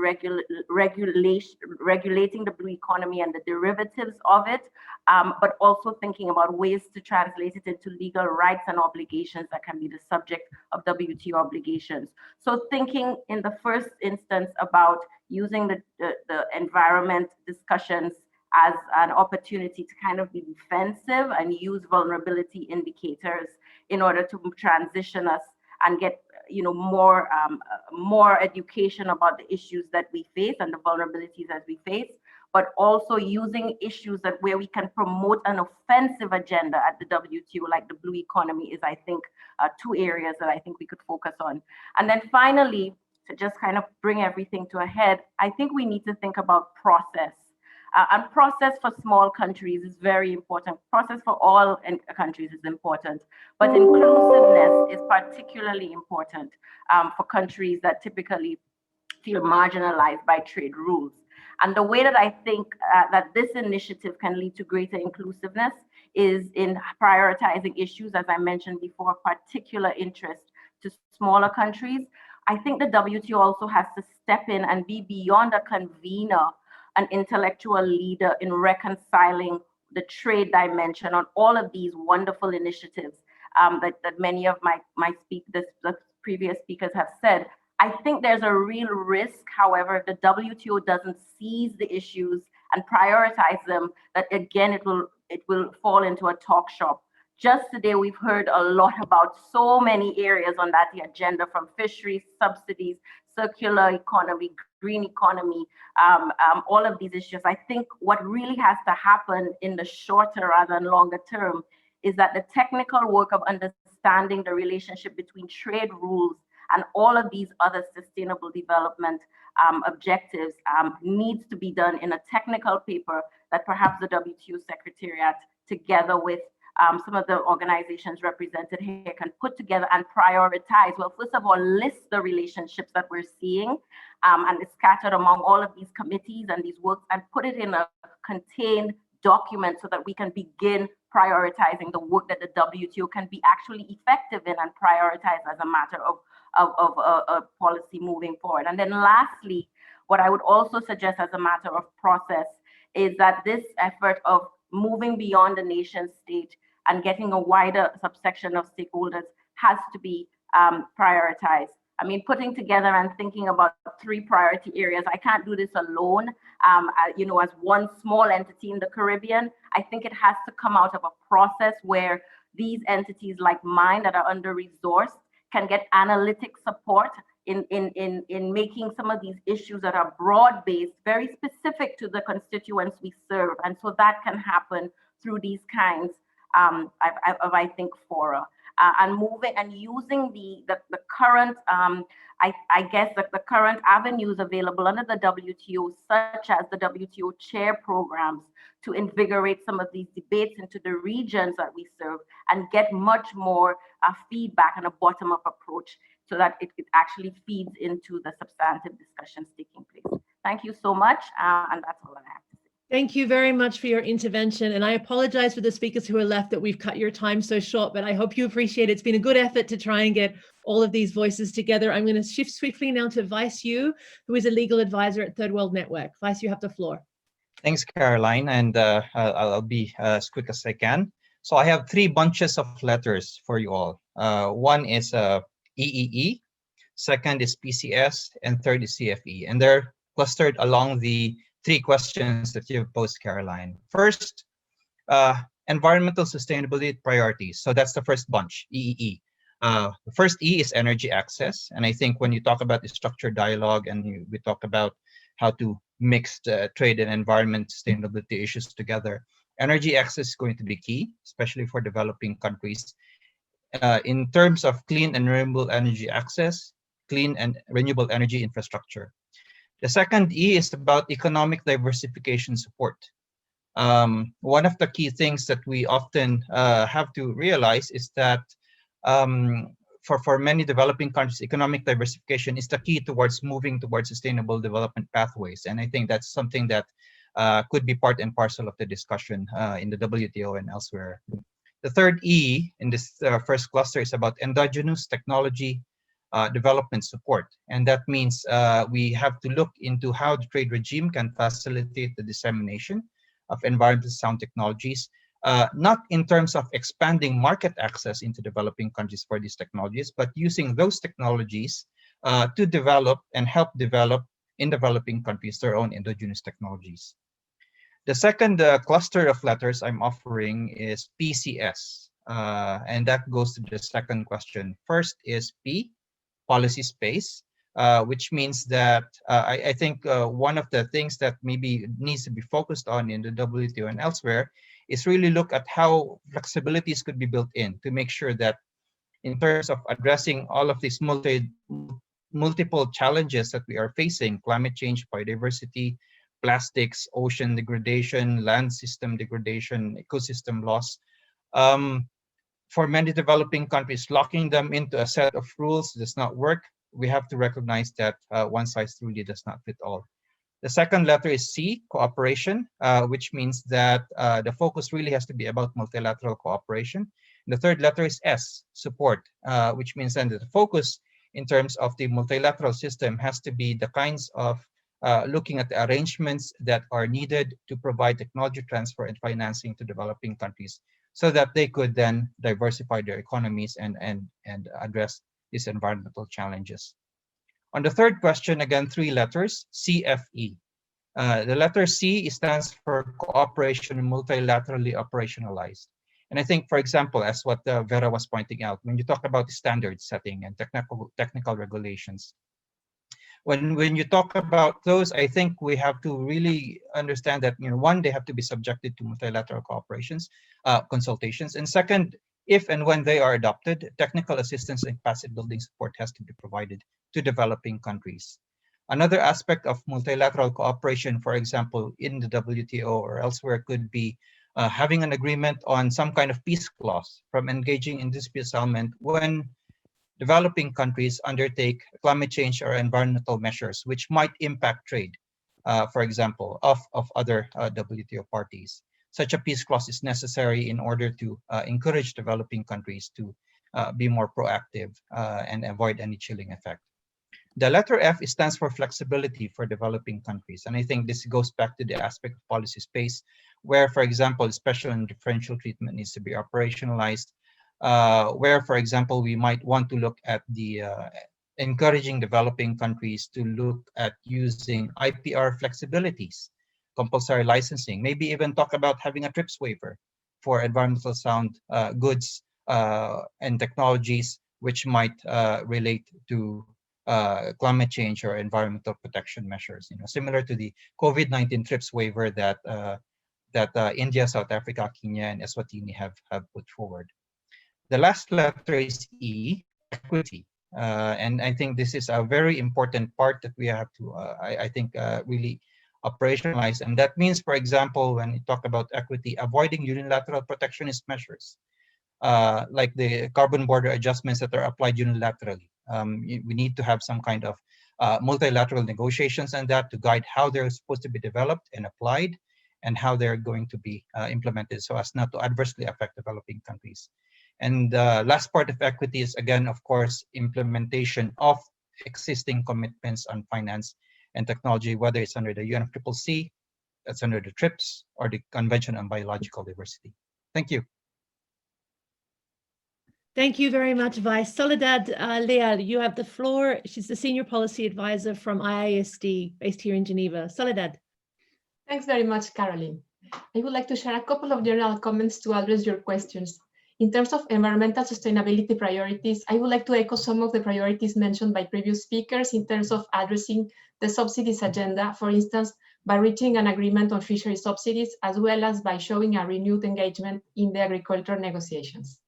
regulating the blue economy and the derivatives of it, but also thinking about ways to translate it into legal rights and obligations that can be the subject of WTO obligations. So thinking in the first instance about using the environment discussions as an opportunity to kind of be defensive and use vulnerability indicators in order to transition us and get more education about the issues that we face and the vulnerabilities that we face, but also using issues where we can promote an offensive agenda at the WTO, like the blue economy is, I think, 2 areas that I think we could focus on. And then finally, to just kind of bring everything to a head, I think we need to think about process. And process for small countries is very important. Process for all countries is important, but inclusiveness is particularly important for countries that typically feel marginalized by trade rules. And the way that I think that this initiative can lead to greater inclusiveness is in prioritizing issues, as I mentioned before, particular interest to smaller countries. I think the WTO also has to step in and be beyond a convener, an intellectual leader in reconciling the trade dimension on all of these wonderful initiatives that many of the previous speakers have said. I think there's a real risk, however, if the WTO doesn't seize the issues and prioritize them, that again, it will fall into a talk shop. Just today, we've heard a lot about so many areas on that agenda, from fisheries, subsidies, circular economy, green economy, all of these issues. I think what really has to happen in the shorter rather than longer term is that the technical work of understanding the relationship between trade rules and all of these other sustainable development objectives needs to be done in a technical paper that perhaps the WTO Secretariat, together with some of the organizations represented here, can put together and prioritize. Well, first of all, list the relationships that we're seeing and it's scattered among all of these committees and these works, and put it in a contained document so that we can begin prioritizing the work that the WTO can be actually effective in and prioritize as a matter of policy moving forward. And then lastly, what I would also suggest as a matter of process is that this effort of moving beyond the nation state and getting a wider subsection of stakeholders has to be prioritized. I mean, putting together and thinking about 3 priority areas, I can't do this alone, as one small entity in the Caribbean. I think it has to come out of a process where these entities like mine that are under-resourced can get analytic support in making some of these issues that are broad-based, very specific to the constituents we serve. And so that can happen through these kinds of, I think, fora. And moving and using the current, the current avenues available under the WTO, such as the WTO chair programs, to invigorate some of these debates into the regions that we serve and get much more feedback and a bottom-up approach so that it actually feeds into the substantive discussions taking place. Thank you so much, and that's all I have to say. Thank you very much for your intervention. And I apologize for the speakers who are left that we've cut your time so short, but I hope you appreciate it. It's been a good effort to try and get all of these voices together. I'm going to shift swiftly now to Vice Yu, who is a legal advisor at Third World Network. Vice, you have the floor. Thanks, Caroline, and I'll be as quick as I can. So I have 3 bunches of letters for you all. One is EEE, second is PCS, and third is CFE. And they're clustered along the 3 questions that you've posed, Caroline. First, environmental sustainability priorities. So that's the first bunch, EEE. The first E is energy access. And I think when you talk about the structured dialogue and we talk about how to mix trade and environment sustainability issues together, energy access is going to be key, especially for developing countries. In terms of clean and renewable energy access, clean and renewable energy infrastructure. The second E is about economic diversification support. One of the key things that we often have to realize is that for many developing countries, economic diversification is the key towards moving towards sustainable development pathways. And I think that's something that could be part and parcel of the discussion in the WTO and elsewhere. The third E in this first cluster is about endogenous technology development support. And that means we have to look into how the trade regime can facilitate the dissemination of environmentally sound technologies, not in terms of expanding market access into developing countries for these technologies, but using those technologies to develop and help develop in developing countries their own endogenous technologies. The second cluster of letters I'm offering is PCS, and that goes to the second question. First is P, policy space, which means that I think one of the things that maybe needs to be focused on in the WTO and elsewhere is really look at how flexibilities could be built in to make sure that in terms of addressing all of these multiple challenges that we are facing, climate change, biodiversity, plastics, ocean degradation, land system degradation, ecosystem loss, for many developing countries, locking them into a set of rules does not work. We have to recognize that one size truly does not fit all. The second letter is C, cooperation, which means that the focus really has to be about multilateral cooperation. And the third letter is S, support, which means then that the focus in terms of the multilateral system has to be the kinds of looking at the arrangements that are needed to provide technology transfer and financing to developing countries so that they could then diversify their economies and address these environmental challenges. On the third question, again, 3 letters, CFE. The letter C stands for cooperation multilaterally operationalized. And I think, for example, as what Vera was pointing out, when you talk about the standard setting and technical regulations, when you talk about those, I think we have to really understand that, one, they have to be subjected to multilateral consultations, and second, if and when they are adopted, technical assistance and capacity building support has to be provided to developing countries. Another aspect of multilateral cooperation, for example, in the WTO or elsewhere, could be having an agreement on some kind of peace clause from engaging in dispute settlement when developing countries undertake climate change or environmental measures which might impact trade, for example, of other WTO parties. Such a peace clause is necessary in order to encourage developing countries to be more proactive and avoid any chilling effect. The letter F stands for flexibility for developing countries. And I think this goes back to the aspect of policy space, where, for example, special and differential treatment needs to be operationalized, where, for example, we might want to look at the encouraging developing countries to look at using IPR flexibilities, compulsory licensing, maybe even talk about having a TRIPS waiver for environmental sound goods and technologies which might relate to climate change or environmental protection measures, similar to the COVID-19 TRIPS waiver that India, South Africa, Kenya, and Eswatini have put forward. The last letter is E, equity. And I think this is a very important part that we have to, I think, really operationalize. And that means, for example, when we talk about equity, avoiding unilateral protectionist measures, like the carbon border adjustments that are applied unilaterally. We need to have some kind of multilateral negotiations on that to guide how they're supposed to be developed and applied and how they're going to be implemented so as not to adversely affect developing countries. And the last part of equity is, again, of course, implementation of existing commitments on finance and technology, whether it's under the UNFCCC, that's under the TRIPS, or the Convention on Biological Diversity. Thank you. Thank you very much, Vice. Soledad Leal, you have the floor. She's the Senior Policy Advisor from IISD, based here in Geneva. Soledad. Thanks very much, Caroline. I would like to share a couple of general comments to address your questions. In terms of environmental sustainability priorities, I would like to echo some of the priorities mentioned by previous speakers in terms of addressing the subsidies agenda, for instance, by reaching an agreement on fishery subsidies, as well as by showing a renewed engagement in the agricultural negotiations.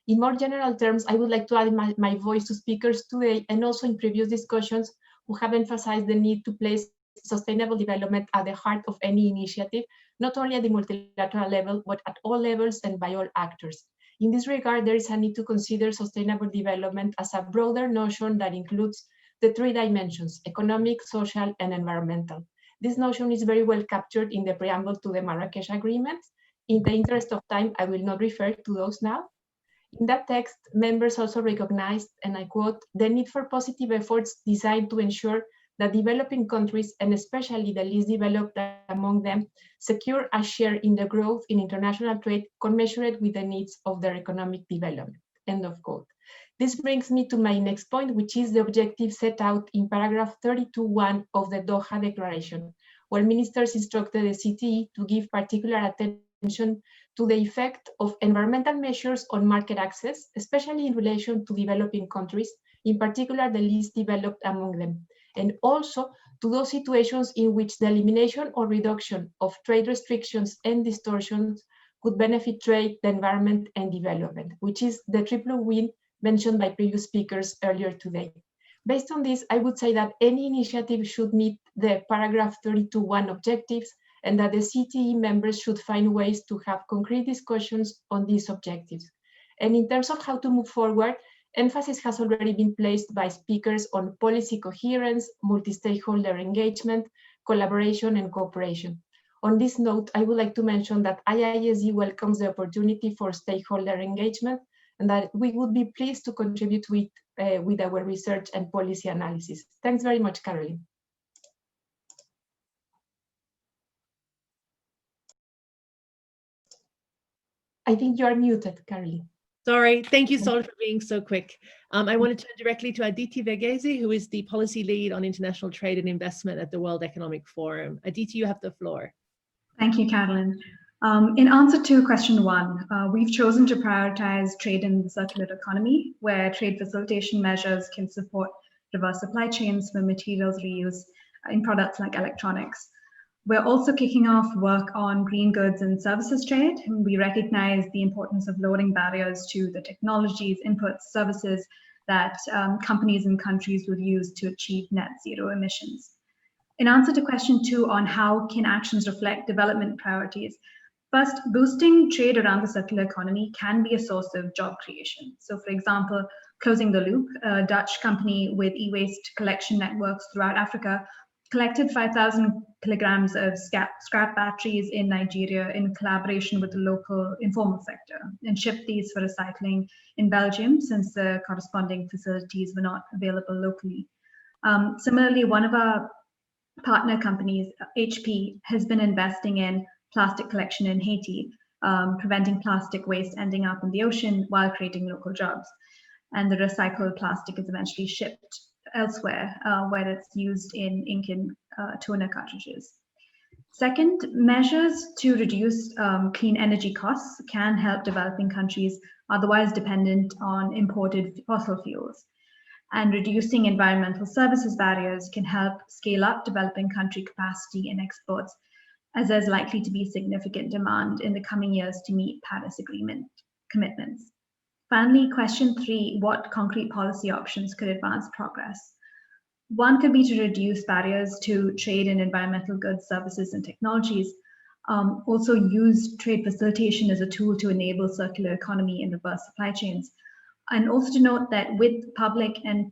In more general terms, I would like to add my voice to speakers today and also in previous discussions who have emphasized the need to place sustainable development at the heart of any initiative, not only at the multilateral level, but at all levels and by all actors. In this regard, there is a need to consider sustainable development as a broader notion that includes the 3 dimensions: economic, social, and environmental. This notion is very well captured in the preamble to the Marrakesh Agreement. In the interest of time, I will not refer to those now. In that text, members also recognized, and I quote, the need for positive efforts designed to ensure that developing countries, and especially the least developed among them, secure a share in the growth in international trade commensurate with the needs of their economic development, end of quote. This brings me to my next point, which is the objective set out in paragraph 32.1 of the Doha Declaration, where ministers instructed the CTE to give particular attention to the effect of environmental measures on market access, especially in relation to developing countries, in particular the least developed among them, and also to those situations in which the elimination or reduction of trade restrictions and distortions could benefit trade, the environment, and development, which is the triple win mentioned by previous speakers earlier today. Based on this, I would say that any initiative should meet the paragraph 32.1 objectives, and that the CTE members should find ways to have concrete discussions on these objectives. And in terms of how to move forward, emphasis has already been placed by speakers on policy coherence, multi-stakeholder engagement, collaboration, and cooperation. On this note, I would like to mention that IISD welcomes the opportunity for stakeholder engagement, and that we would be pleased to contribute with our research and policy analysis. Thanks very much, Caroline. I think you are muted, Caroline. Sorry, thank you, Sol, for being so quick. I want to turn directly to Aditi Verghese, who is the policy lead on international trade and investment at the World Economic Forum. Aditi, you have the floor. Thank you, Caroline. In answer to question 1, we've chosen to prioritize trade in the circular economy, where trade facilitation measures can support reverse supply chains for materials reuse in products like electronics. We're also kicking off work on green goods and services trade. And we recognize the importance of lowering barriers to the technologies, inputs, services that companies and countries will use to achieve net zero emissions. In answer to question 2 on how can actions reflect development priorities, first, boosting trade around the circular economy can be a source of job creation. So for example, Closing the Loop, a Dutch company with e-waste collection networks throughout Africa, collected 5,000 kilograms of scrap batteries in Nigeria in collaboration with the local informal sector, and shipped these for recycling in Belgium since the corresponding facilities were not available locally. Similarly, one of our partner companies, HP, has been investing in plastic collection in Haiti, preventing plastic waste ending up in the ocean while creating local jobs. And the recycled plastic is eventually shipped elsewhere, where it's used in ink and toner cartridges. Second, measures to reduce clean energy costs can help developing countries otherwise dependent on imported fossil fuels. And reducing environmental services barriers can help scale up developing country capacity and exports, as there's likely to be significant demand in the coming years to meet Paris Agreement commitments. Finally, question 3, what concrete policy options could advance progress? One could be to reduce barriers to trade in environmental goods, services, and technologies. Also use trade facilitation as a tool to enable circular economy and reverse supply chains. And also to note that with public and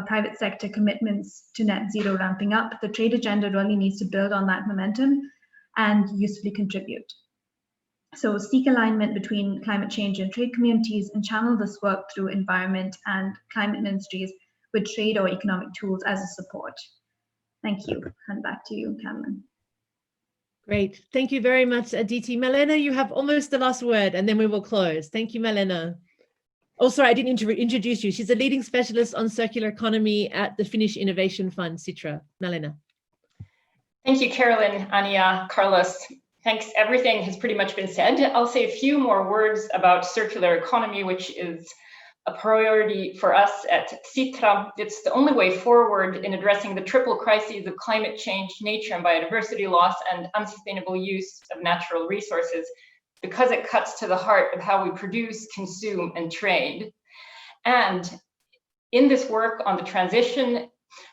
private sector commitments to net zero ramping up, the trade agenda really needs to build on that momentum and usefully contribute. So seek alignment between climate change and trade communities, and channel this work through environment and climate ministries with trade or economic tools as a support. Thank you. And back to you, Caroline. Great. Thank you very much, Aditi. Malena, you have almost the last word, and then we will close. Thank you, Malena. Oh, sorry, I didn't introduce you. She's a leading specialist on circular economy at the Finnish Innovation Fund, Sitra. Malena. Thank you, Carolyn, Anja, Carlos. Thanks. Everything has pretty much been said. I'll say a few more words about circular economy, which is a priority for us at Sitra. It's the only way forward in addressing the triple crises of climate change, nature and biodiversity loss, and unsustainable use of natural resources, because it cuts to the heart of how we produce, consume, and trade. And in this work on the transition,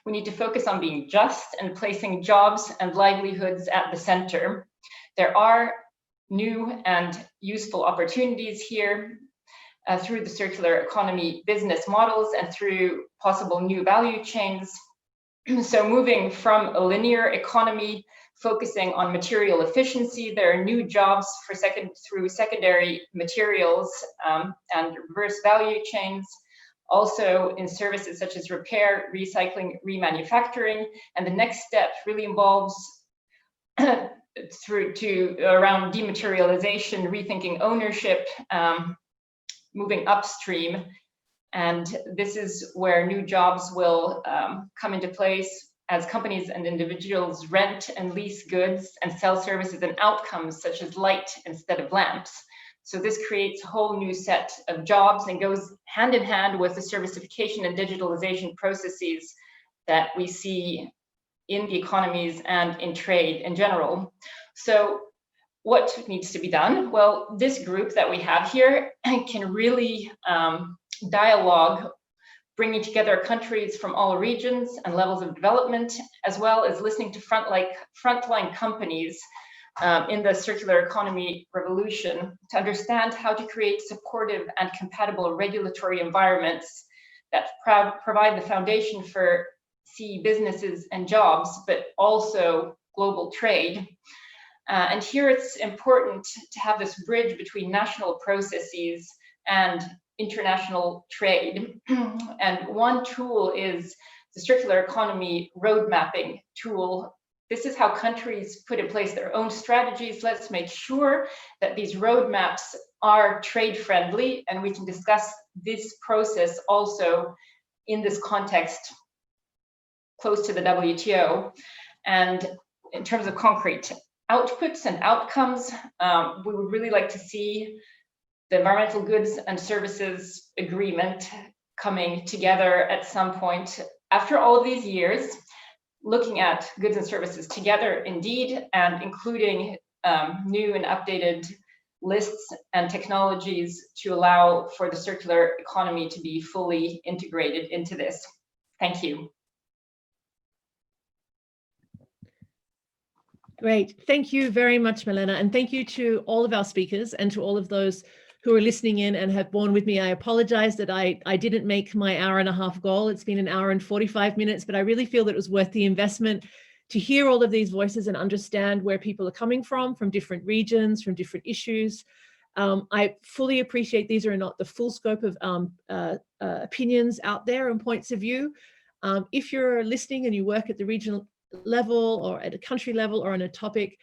we need to focus on being just and placing jobs and livelihoods at the center. There are new and useful opportunities here through the circular economy business models and through possible new value chains. So moving from a linear economy, focusing on material efficiency, there are new jobs for through secondary materials and reverse value chains. Also in services such as repair, recycling, remanufacturing. And the next step really involves around dematerialization, rethinking ownership, moving upstream. And this is where new jobs will come into place as companies and individuals rent and lease goods and sell services and outcomes such as light instead of lamps. So this creates a whole new set of jobs and goes hand in hand with the servicification and digitalization processes that we see in the economies and in trade in general. So what needs to be done? Well, this group that we have here can really dialogue, bringing together countries from all regions and levels of development, as well as listening to frontline companies in the circular economy revolution to understand how to create supportive and compatible regulatory environments that provide the foundation for CE businesses and jobs, but also global trade. And here it's important to have this bridge between national processes and international trade. And one tool is the circular economy road mapping tool. This is how countries put in place their own strategies. Let's make sure that these roadmaps are trade friendly, and we can discuss this process also in this context close to the WTO. And in terms of concrete outputs and outcomes, we would really like to see the environmental goods and services agreement coming together at some point after all of these years, looking at goods and services together indeed, and including new and updated lists and technologies to allow for the circular economy to be fully integrated into this. Thank you. Great. Thank you very much, Milena. And thank you to all of our speakers and to all of those who are listening in and have borne with me. I apologize that I didn't make my hour-and-a-half goal. It's been an hour and 45 minutes, but I really feel that it was worth the investment to hear all of these voices and understand where people are coming from different regions, from different issues. I fully appreciate these are not the full scope of opinions out there and points of view. If you're listening and you work at the regional level or at a country level or on a topic,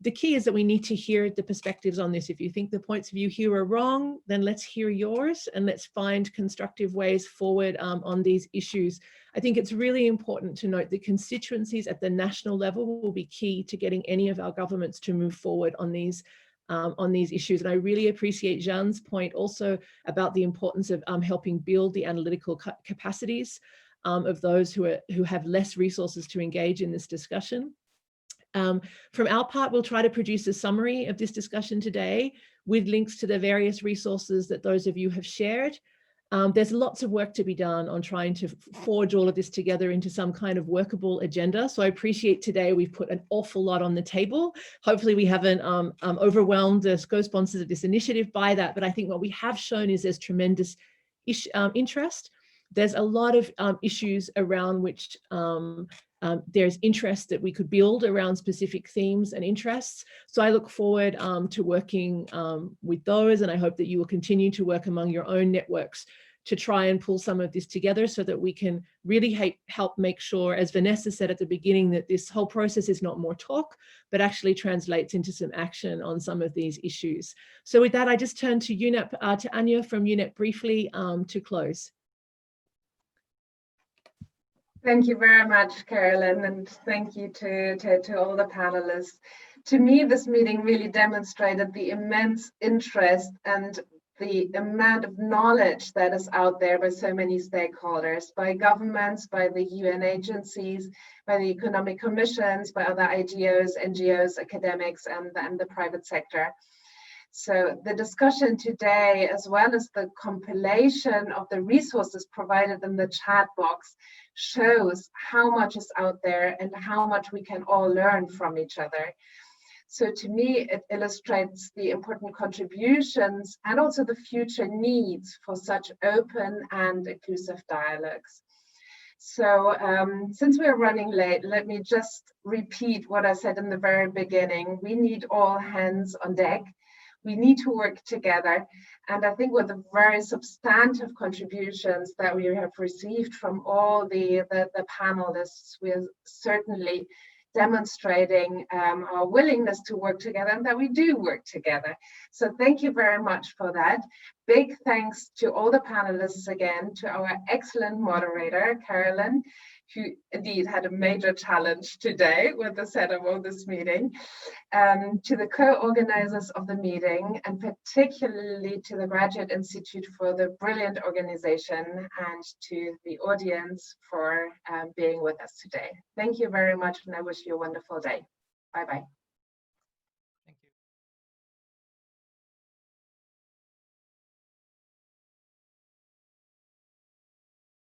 the key is that we need to hear the perspectives on this. If you think the points of view here are wrong, then let's hear yours and let's find constructive ways forward on these issues. I think it's really important to note that constituencies at the national level will be key to getting any of our governments to move forward on these issues. And I really appreciate Jean's point also about the importance of helping build the analytical capacities of those who have less resources to engage in this discussion. From our part, we'll try to produce a summary of this discussion today with links to the various resources that those of you have shared. There's lots of work to be done on trying to forge all of this together into some kind of workable agenda. So I appreciate today we've put an awful lot on the table. Hopefully we haven't overwhelmed the co-sponsors of this initiative by that, but I think what we have shown is there's tremendous interest. There's a lot of issues around which there's interest that we could build around specific themes and interests. So I look forward to working with those, and I hope that you will continue to work among your own networks to try and pull some of this together so that we can really help make sure, as Vanessa said at the beginning, that this whole process is not more talk, but actually translates into some action on some of these issues. So with that, I just turn to UNEP, to Anya from UNEP briefly to close. Thank you very much, Carolyn, and thank you to all the panelists. To me, this meeting really demonstrated the immense interest and the amount of knowledge that is out there by so many stakeholders, by governments, by the UN agencies, by the economic commissions, by other IGOs, NGOs, academics, and the private sector. So the discussion today, as well as the compilation of the resources provided in the chat box, shows how much is out there and how much we can all learn from each other. So to me, it illustrates the important contributions and also the future needs for such open and inclusive dialogues. So since we're running late, let me just repeat what I said in the very beginning. We need all hands on deck. We need to work together. And I think with the very substantive contributions that we have received from all the panelists, we are certainly demonstrating our willingness to work together and that we do work together. So thank you very much for that. Big thanks to all the panelists again, to our excellent moderator, Carolyn. who indeed had a major challenge today with the setup of this meeting, to the co-organizers of the meeting, and particularly to the Graduate Institute for the brilliant organization, and to the audience for being with us today. Thank you very much, and I wish you a wonderful day. Bye-bye.